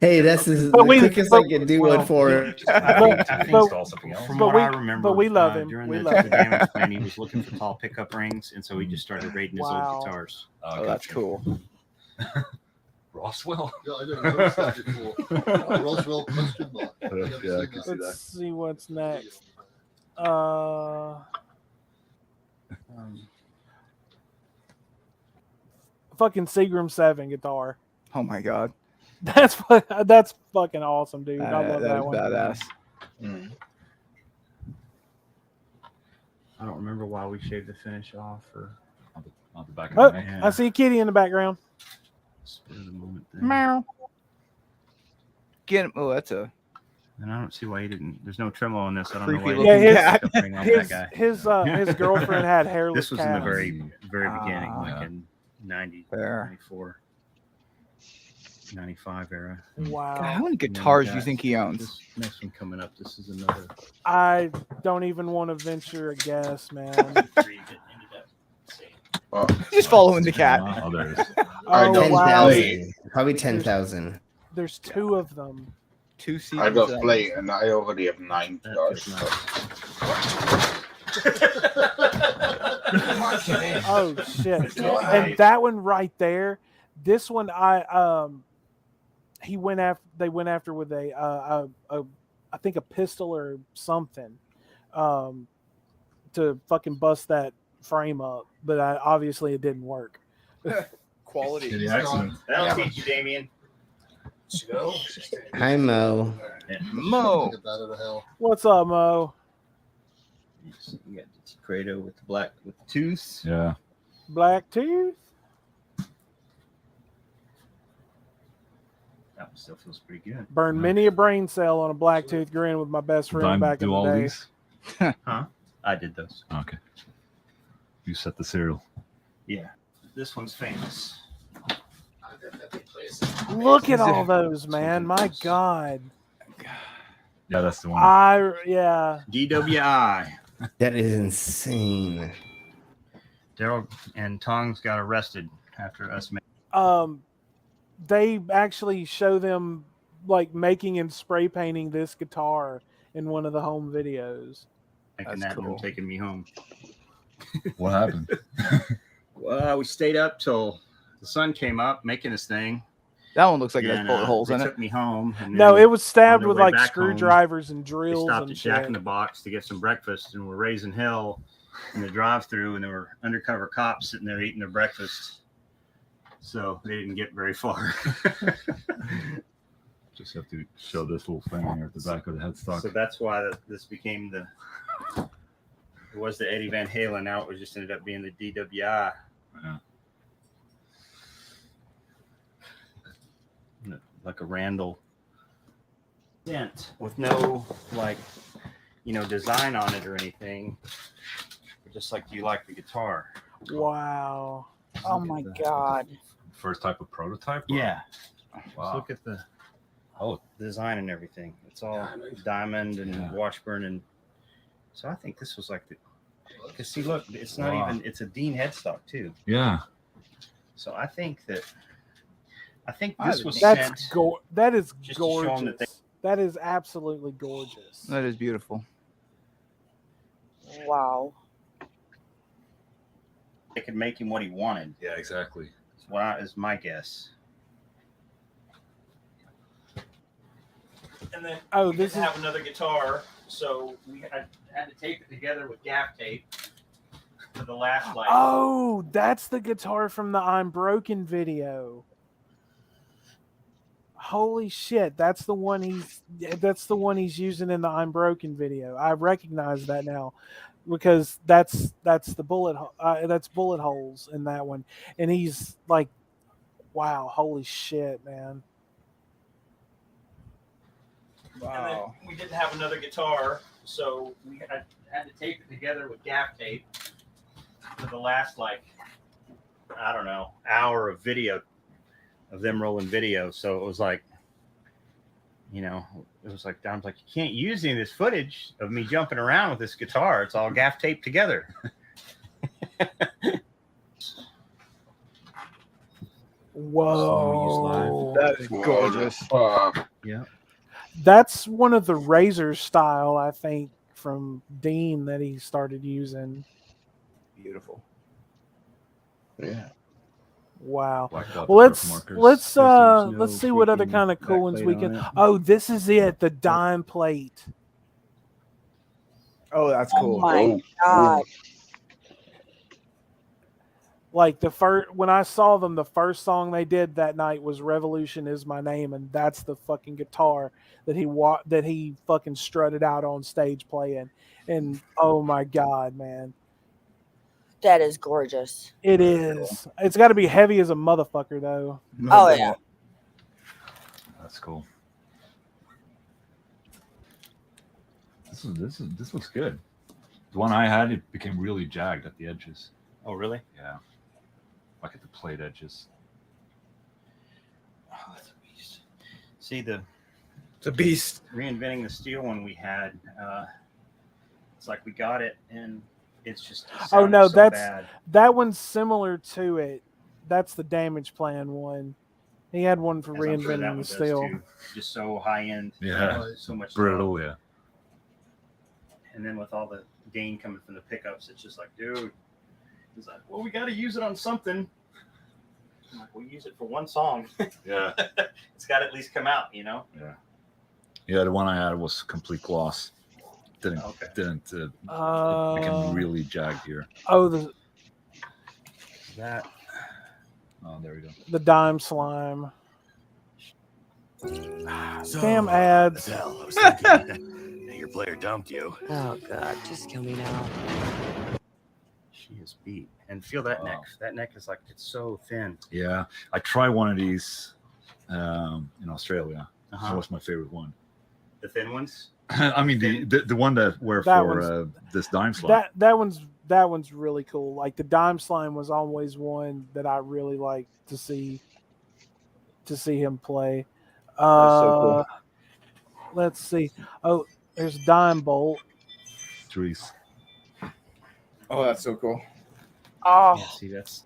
Hey, this is But the we- quickest but- I can do one for. From what I remember, we love him. During We the, love the him. damage plan, he was looking for tall pickup rings, and so he just started raiding his Wow. old guitars. Oh, that's cool. Roswell. Yeah, I didn't notice that before. Roswell question mark. Yeah, I can see Let's that. see what's next. Fucking Seagram 7 guitar. Oh my god. That's fucking awesome, dude. I love that is one. badass. I don't remember why we shaved the finish off or on the back Oh, of the neck. I see Kitty in the background. spur of the moment thing. Meow. Get him. Oh, that's a. And I don't see why he didn't. There's no tremolo on this. I don't know Creepy why. looking Yeah, Pickup ring off that guy. his girlfriend had hairless This was in the calves. very beginning, Ah. like in 90, Fair. 94, 95 era. Wow. God, how many And then guitars we do you got think he owns? This next one coming up. This is another. I don't even want to venture a guess, man. Just following the cat. Oh, there it is. Oh, wow. 10,000. Probably 10,000. There's two of them. Two I seasons. got play, and I already have 9 guitars. Oh shit! And that one right there, this one they went after with a I think a pistol or something, to fucking bust that frame up, but obviously it didn't work. Quality. The accident. That'll teach you, Damien. Hi, Mo. Mo. What's up, Mo? You got the Credo with the black with the tooth. Yeah. Black tooth. That one still feels pretty good. Burned many a brain cell on a black tooth grin with my best friend Dime back in do the all day. these? Huh? I did those. Okay. You set the serial. Yeah. This one's famous. Look at all those, man! My God. Yeah, that's the one. Yeah. DWI. That is insane. Daryl and Tongs got arrested after us. They actually show them like making and spray painting this guitar in one of the home videos. Making that and them taking me home. What happened? Well, we stayed up till the sun came up making this thing. That one looks like it has And, bullet holes they in took it. me home. And No, then it was stabbed on their with way like back home, screwdrivers and they drills stopped and at Jack in shit. the Box to get some breakfast, and we're raising hell in the drive-through, and there were undercover cops sitting there eating their breakfast. So they didn't get very far. Just have to show this little thing here at the back of the headstock. So that's why this became it was the Eddie Van Halen. Now it just ended up being the DWI. Yeah. Like a Randall dent with no design on it or anything. But just like, do you like the guitar? Wow. Oh my God. First type of prototype? Or? Yeah. Wow. Just look at the design and everything. It's all diamond and Washburn, and so I think this was like because see, look, it's not even. It's a Dean headstock too. Yeah. So I think this was That is sent gorgeous. just to show 'em that That is absolutely gorgeous. That is beautiful. Wow. they could make him what he wanted. Yeah, exactly. Is my guess. And then we didn't have another guitar, so we had to tape it together with gaff tape for the last light. Oh, that's the guitar from the I'm Broken video. Holy shit, that's the one he's using in the I'm Broken video. I recognize that now because that's the bullet holes in that one, and he's like, Wow, holy shit, man. And then we didn't have another guitar, so we had to tape it together with gaff tape for the last, like, I don't know, hour of video, of them rolling video. So it was like, you know, it was like, Dom's like, you can't use any of this footage of me jumping around with this guitar. It's all gaff taped together. Whoa. That is gorgeous. Yeah. That's one of the Razor style, I think, from Dean that he started using. Beautiful. Yeah. Wow. Blacked out Well, the birthmarkers. let's There's let's see what other freaking kind of cool ones we backplate can. on it. Oh, this is it, the dime plate. Oh, that's Oh cool. my god. Like when I saw them, the first song they did that night was "Revolution Is My Name," and that's the fucking guitar that he fucking strutted out on stage playing. And oh my god, man, That is gorgeous. it is. It's got to be heavy as a motherfucker, though. Oh yeah. That's cool. This looks good. The one I had, it became really jagged at the edges. Oh, really? Yeah. Like at the plate edges. Oh, that's a beast. See, It's a beast. Reinventing the steel one we had, it's like we got it and it's just Oh no, so that's bad. that one's similar to it. That's the Damage Plan one. He had one for As I'm sure that Reinventing one the does Steel. too. Just so high end. Yeah. So much Brittle, love. yeah. And then with all the gain coming from the pickups, it's just like, dude. He's like, well, we got to use it on something. I'm like, we'll use it for one song. Yeah. It's got to at least come out, you know? Yeah. Yeah, the one I had was complete gloss. Didn't it became really jagged here. Oh, that. Oh, there we go. the Dime Slime. Damn ads. I was thinking, your player dumped you. Oh god, just kill me now. She is beat. And feel that neck. That neck is like, it's so thin. Yeah, I tried one of these in Australia. That was my favorite one. The thin ones? I mean, the one that were That for this dime slime. That one's really cool. Like the Dime Slime was always one that I really liked to see him play. so cool. Let's see. Oh, there's Dime Bolt. Trees. Oh, that's so cool. Oh, Yeah, see, that's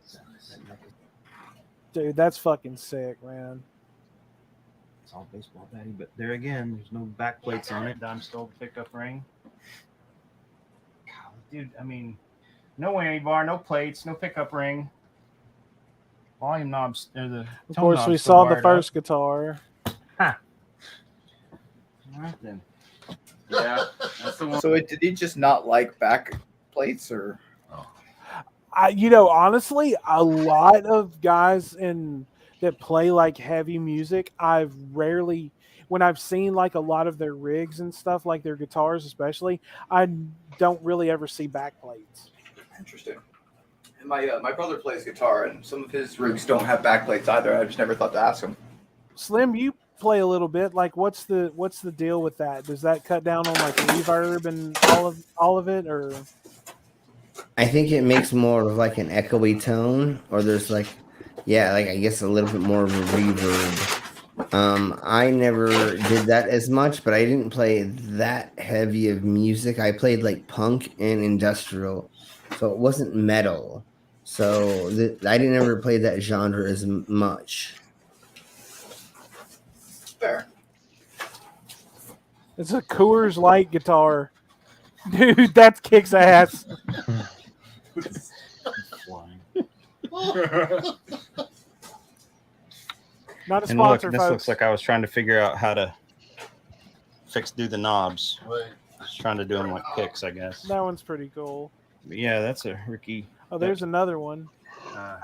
dude, that's fucking sick, man. it's all baseball batty, but there again, there's no back plates on it. Dime stole the pickup ring. God, dude, I mean, no whammy bar, no plates, no pickup ring. Volume knobs. The Of tone course, knobs we still saw the wired first up. guitar. All right then. Yeah, that's the one. So did he just not like back plates or? Honestly, a lot of guys that play like heavy music, I've rarely, when I've seen like a lot of their rigs and stuff, like their guitars especially, I don't really ever see back plates. Interesting. And my brother plays guitar, and some of his rigs don't have back plates either. I just never thought to ask him. Slim, you play a little bit. Like, what's the deal with that? Does that cut down on like reverb and all of it, or? I think it makes more of like an echoey tone, or there's like I guess a little bit more of a reverb. I never did that as much, but I didn't play that heavy of music. I played like punk and industrial, so it wasn't metal. So I didn't ever play that genre as much. Fair. It's a Coors Light guitar. Dude, that kicks ass. Not a And look, sponsor, this folks. looks like I was trying to figure out how to do the knobs. Right. Just trying to do them like picks, I guess. That one's pretty cool. But yeah, that's a Ricky. Oh, there's another one.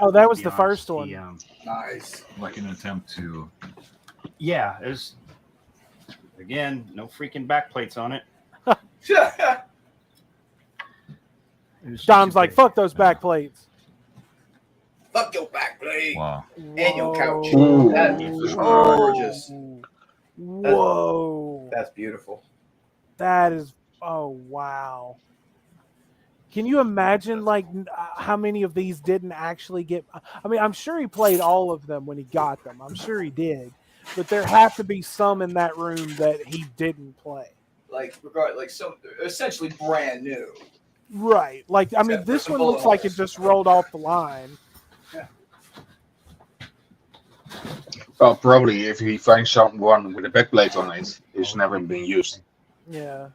Oh, that was the first one. Nice. Like an attempt to. Yeah, there's again no freaking back plates on it. Dom's like, fuck those back plates. Fuck your back blade. Wow. And your couch. Ooh. That's Oh. gorgeous. Whoa. That's beautiful. That is, oh, wow. Can you imagine, like, how many of these didn't actually get? I mean, I'm sure he played all of them when he got them. I'm sure he did. But there have to be some in that room that he didn't play. Like some essentially brand new. Right. Like, I mean, this one looks like it just rolled off the line. Well, probably if he finds someone with a backplate on it, it's never been used. Yeah.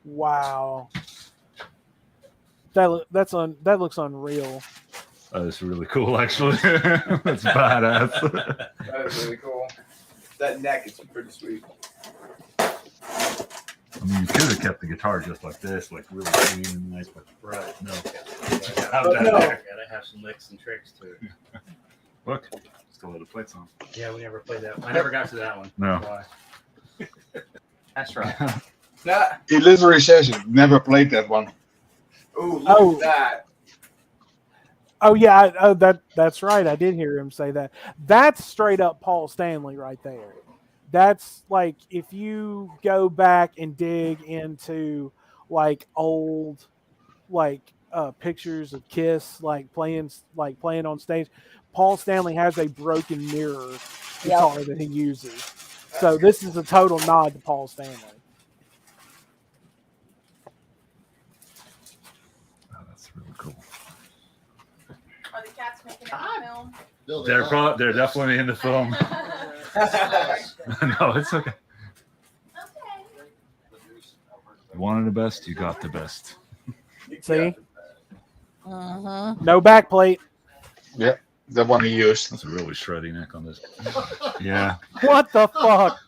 Wow. That looks unreal. That is really cool, actually. That's badass. That is really cool. That neck is pretty sweet. I mean, you could have kept the guitar just like this, like really clean and nice, but Right. no. Gotta have some licks and tricks to it. Look, still have the plates on. Yeah, we never played that one. I never got to that one. No. Why? That's right. He literally says he never played that one. Ooh, look at that. Oh yeah, that's right. I did hear him say that. That's straight up Paul Stanley right there. That's like if you go back and dig into like old like pictures of Kiss like playing on stage. Paul Stanley has a broken mirror guitar that he uses. So this is a total nod to Paul Stanley. Oh, that's really cool. Are the cats making it in film? They're definitely in the film. No, it's okay. You wanted the best, you got the best. See? No backplate. Yeah, the one he used. That's a really shreddy neck on this. Yeah. What the fuck?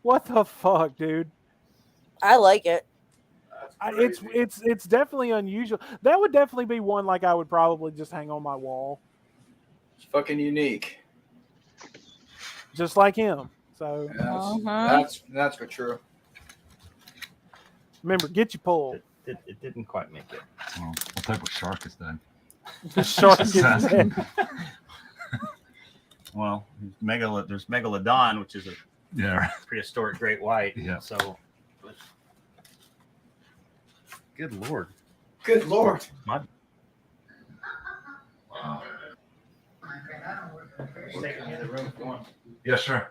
What the fuck, dude? I like it. It's definitely unusual. That would definitely be one like I would probably just hang on my wall. It's fucking unique. Just like him. So that's for true. Remember, get your pull. It didn't quite make it. Well, what type of shark is that? The shark is dead. Well, there's Megalodon, which is a prehistoric great white. Yeah. So, good lord. Good lord. Wow. Yeah, sure.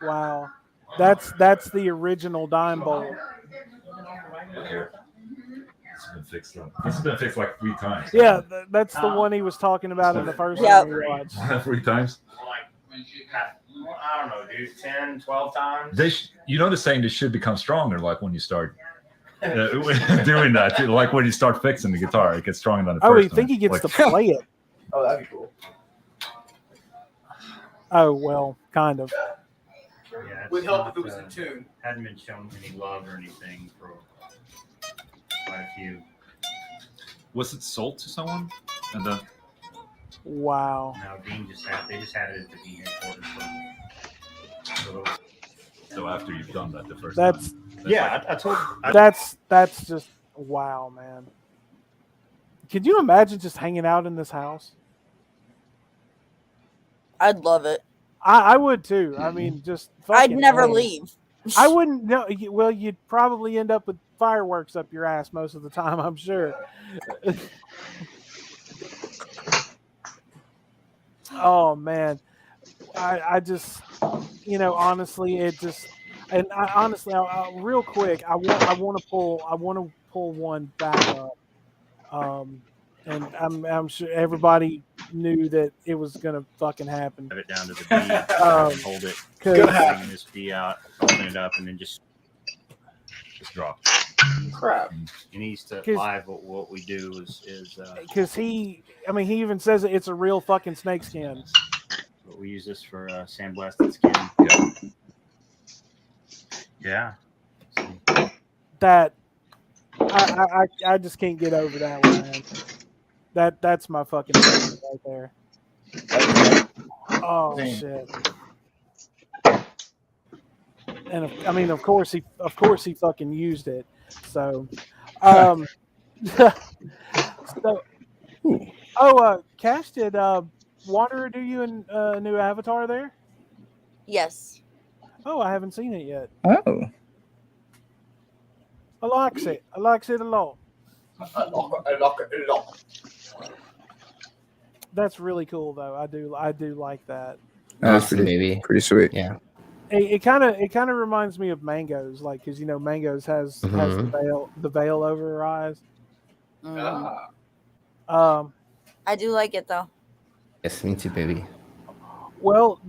Wow. That's the original dime bowl. Here. This has been fixed up. This has been fixed like 3 times. Yeah, that's the one he was talking about in the first one we watched. 3 times? I don't know, dude. 10, 12 times? You know the saying, they should become stronger, like when you start doing that. Like when you start fixing the guitar, it gets stronger than the first Oh, you time. think he gets Like, to play it? Oh, that'd be cool. Oh, well, kind of. Yeah, Would help if it was in tune. Hadn't been shown any love or anything for quite a few. Was it sold to someone? And then Wow. No, Dean they just had it at the Dean headquarters. So after you've done that the first That's time. Yeah, I told. That's just wow, man. Could you imagine just hanging out in this house? I'd love it. I would too. I mean, just I'd never fucking- leave. I wouldn't know. Well, you'd probably end up with fireworks up your ass most of the time, I'm sure. Oh man, I just, honestly, it just, and honestly, real quick, I want to pull one back up, and I'm sure everybody knew that it was gonna fucking happen. Have it down to the B, hold it, bring this B out, open it up, and then just drop. Crap. It needs to 'Cause- live. What we do is because he even says it's a real fucking snakeskin. we use this for sandblasted skin. Yeah. That I just can't get over that one, man. That's my fucking favorite right there. Oh shit. And of course he fucking used it. So, Cash, did Wanderer do you a new avatar there? Yes. Oh, I haven't seen it yet. Oh. I likes it. I likes it a lot. I like it a lot. That's really cool, though. I do like that. That's maybe pretty sweet. Yeah. It kind of reminds me of Mango's, like, because Mango's has the veil over her eyes. I do like it though. Yes, me too, baby. Well,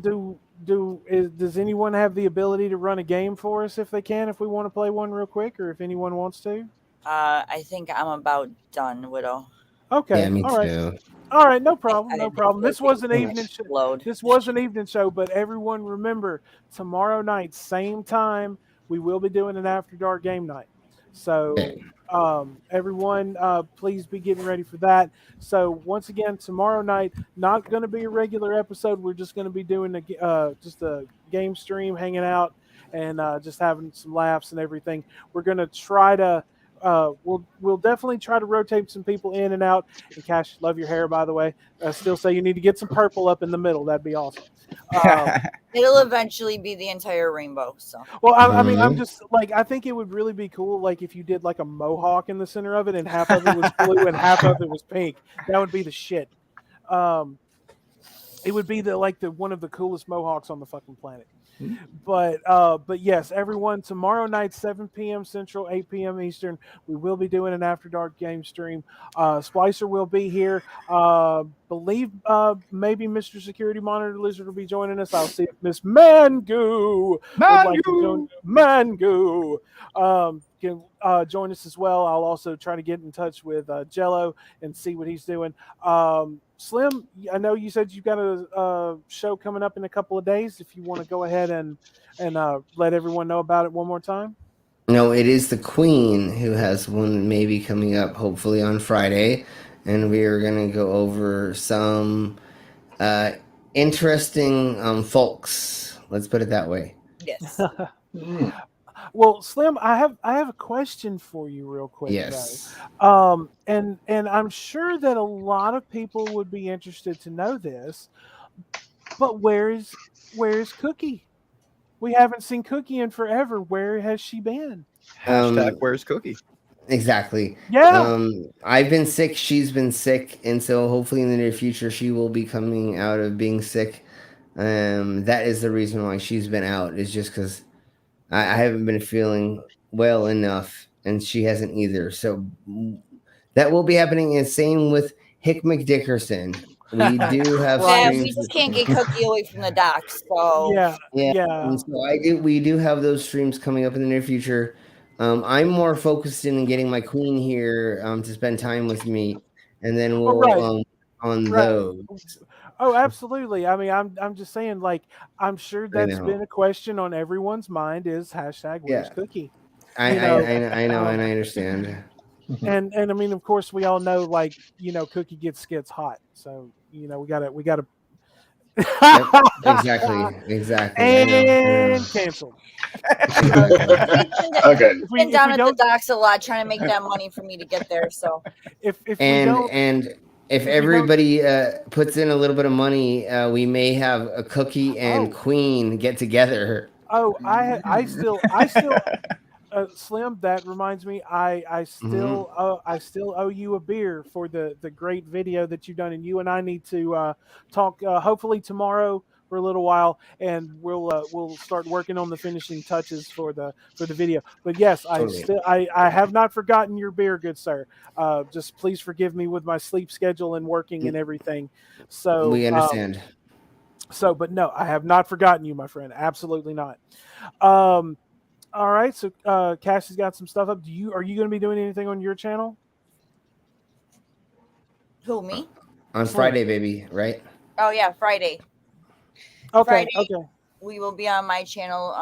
does anyone have the ability to run a game for us if they can, if we want to play one real quick, or if anyone wants to? I think I'm about done, Widow. Okay. Yeah, me all right. too. All right, no problem, no problem. This was an evening show. This was an evening show, but everyone remember, tomorrow night, same time, we will be doing an After Dark game night. So, everyone, please be getting ready for that. So, once again, tomorrow night, not going to be a regular episode. We're just going to be doing just a game stream, hanging out, and just having some laughs and everything. We're going to try to. We'll definitely try to rotate some people in and out. And Cash, love your hair, by the way. I still say you need to get some purple up in the middle. That'd be awesome. It'll eventually be the entire rainbow. So. Well, I mean, I'm just like, I think it would really be cool, like if you did like a mohawk in the center of it, and half of it was blue and half of it was pink. That would be the shit. It would be the one of the coolest mohawks on the fucking planet. But yes, everyone, tomorrow night, 7 p.m. Central, 8 p.m. Eastern, we will be doing an After Dark game stream. Splicer will be here. Believe maybe Mr. Security Monitor Lizard will be joining us. I'll see if Miss Mangu can join us as well. I'll also try to get in touch with Jello and see what he's doing. Slim, I know you said you've got a show coming up in a couple of days. If you want to go ahead and let everyone know about it one more time. No, it is the Queen who has one maybe coming up, hopefully on Friday, and we are going to go over some interesting folks. Let's put it that way. Yes. Well, Slim, I have a question for you real quick. Yes. Though. And I'm sure that a lot of people would be interested to know this, but where's Cookie? We haven't seen Cookie in forever. Where has she been? Hashtag where's Cookie? Exactly. Yeah. I've been sick. She's been sick, and so hopefully in the near future she will be coming out of being sick. That is the reason why she's been out. Is just because I haven't been feeling well enough, and she hasn't either. So that will be happening. And same with Hick McDickerson. We do have. We just can't get Cookie away from the docks. So yeah. And so we do have those streams coming up in the near future. I'm more focused in getting my queen here to spend time with me, and then we'll on those. Oh, absolutely. I mean, I'm just saying, like, I'm sure that's been a question on everyone's mind is hashtag where's Cookie? I know, and I understand. And I mean, of course, we all know, like, Cookie gets hot, so we gotta. Exactly. And canceled. Okay. I've been down at the docks a lot trying to make that money for me to get there. So if everybody puts in a little bit of money, we may have a Cookie and Queen get together. Oh, I still Slim, that reminds me, I still owe you a beer for the great video that you've done, and you and I need to talk hopefully tomorrow for a little while, and we'll start working on the finishing touches for the video. But yes, Totally. I have not forgotten your beer, good sir. Just please forgive me with my sleep schedule and working and everything. So We understand. But no, I have not forgotten you, my friend. Absolutely not. All right, so Cash has got some stuff up. Are you going to be doing anything on your channel? Who, me? On Friday, baby, right? Oh yeah, Friday. Okay. We will be on my channel,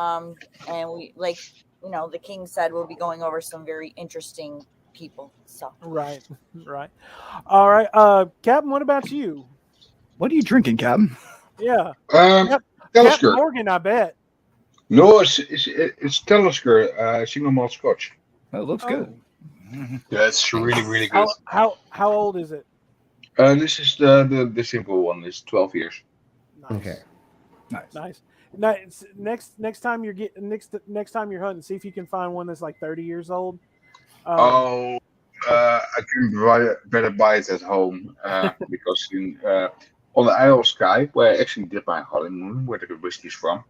and we the King said we'll be going over some very interesting people. So right. All right, Captain. What about you? What are you drinking, Captain? Yeah. Talisker. Morgan, I bet. No, it's Talisker, single malt Scotch. That looks good. Yeah, it's really, really good. How old is it? This is the simple one. It's 12 years. Nice. Okay. Nice. Next time you're next time you're hunting, see if you can find one that's like 30 years old. I can better buy it at home because on the Isle of Skye, where I actually did my honeymoon, where the whiskey is from,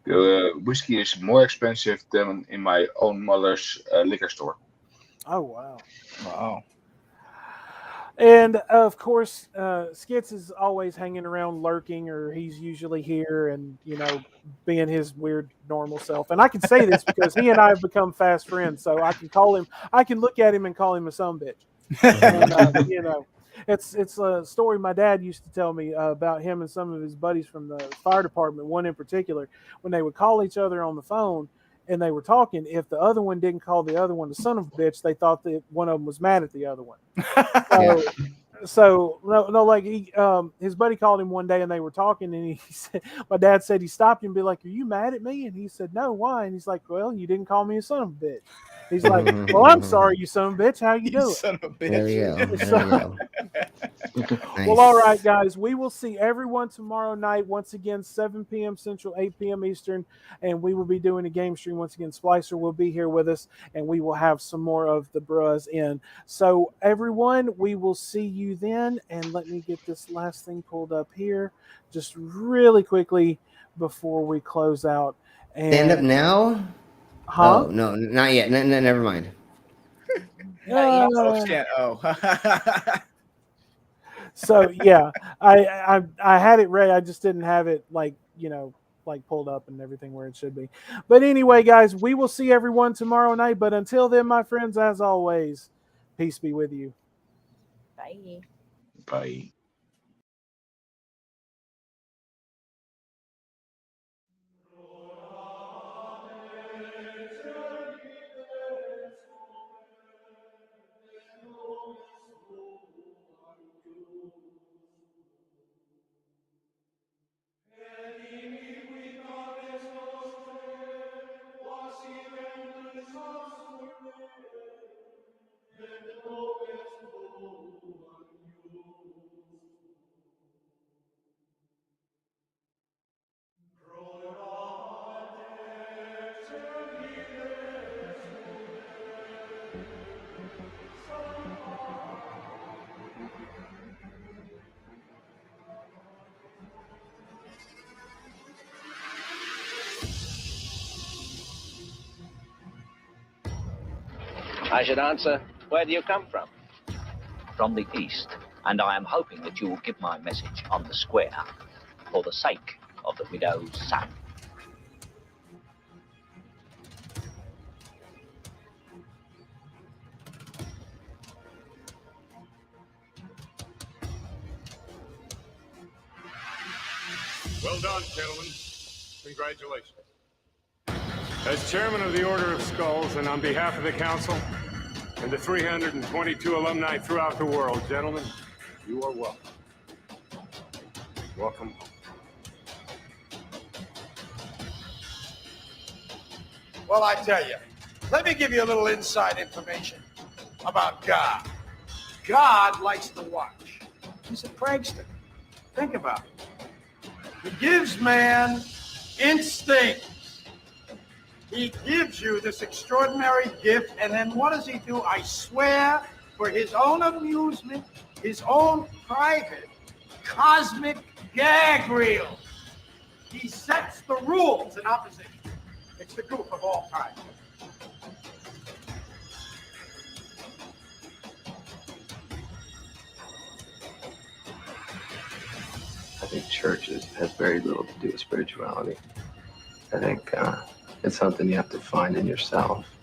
the whiskey is more expensive than in my own mother's liquor store. Oh wow! Wow. And of course, Skits is always hanging around, lurking, or he's usually here, and being his weird normal self. And I can say this because he and I have become fast friends, so I can call him. I can look at him and call him a sumbitch. And, it's a story my dad used to tell me about him and some of his buddies from the fire department. One in particular, when they would call each other on the phone and they were talking, if the other one didn't call the other one the son of a bitch, they thought that one of them was mad at the other one. So like his buddy called him one day and they were talking, and he said, my dad said he stopped him and be like, "Are you mad at me?" And he said, "No, why?" And he's like, "Well, you didn't call me a son of a bitch." He's like, "Well, I'm sorry, you son of a bitch. How you doing?" Son of a bitch. There you go. Nice. Well, all right, guys. We will see everyone tomorrow night. Once again, 7 p.m. Central, 8 p.m. Eastern. And we will be doing a game stream. Once again, Splicer will be here with us. And we will have some more of the bros in. So, everyone, we will see you then. And let me get this last thing pulled up here just really quickly before we close out. And, Stand up now? Huh? Oh, no, not yet. No, never mind. So yeah, I had it ready. I just didn't have it like pulled up and everything where it should be. But anyway, guys, we will see everyone tomorrow night. But until then, my friends, as always, peace be with you. Bye. Bye. I should answer, where do you come from? From the east, and I am hoping that you will give my message on the square for the sake of the widow's son. Well done, gentlemen. Congratulations. As chairman of the Order of Skulls, and on behalf of the council and the 322 alumni throughout the world, gentlemen, you are welcome. Welcome. Well, I tell you, let me give you a little inside information about God. God likes to watch. He's a prankster. Think about it. He gives man instincts. He gives you this extraordinary gift, and then what does he do? I swear, for his own amusement, his own private, cosmic gag reel, he sets the rules in opposition. It's the goof of all time. I think church has very little to do with spirituality. I think it's something you have to find in yourself.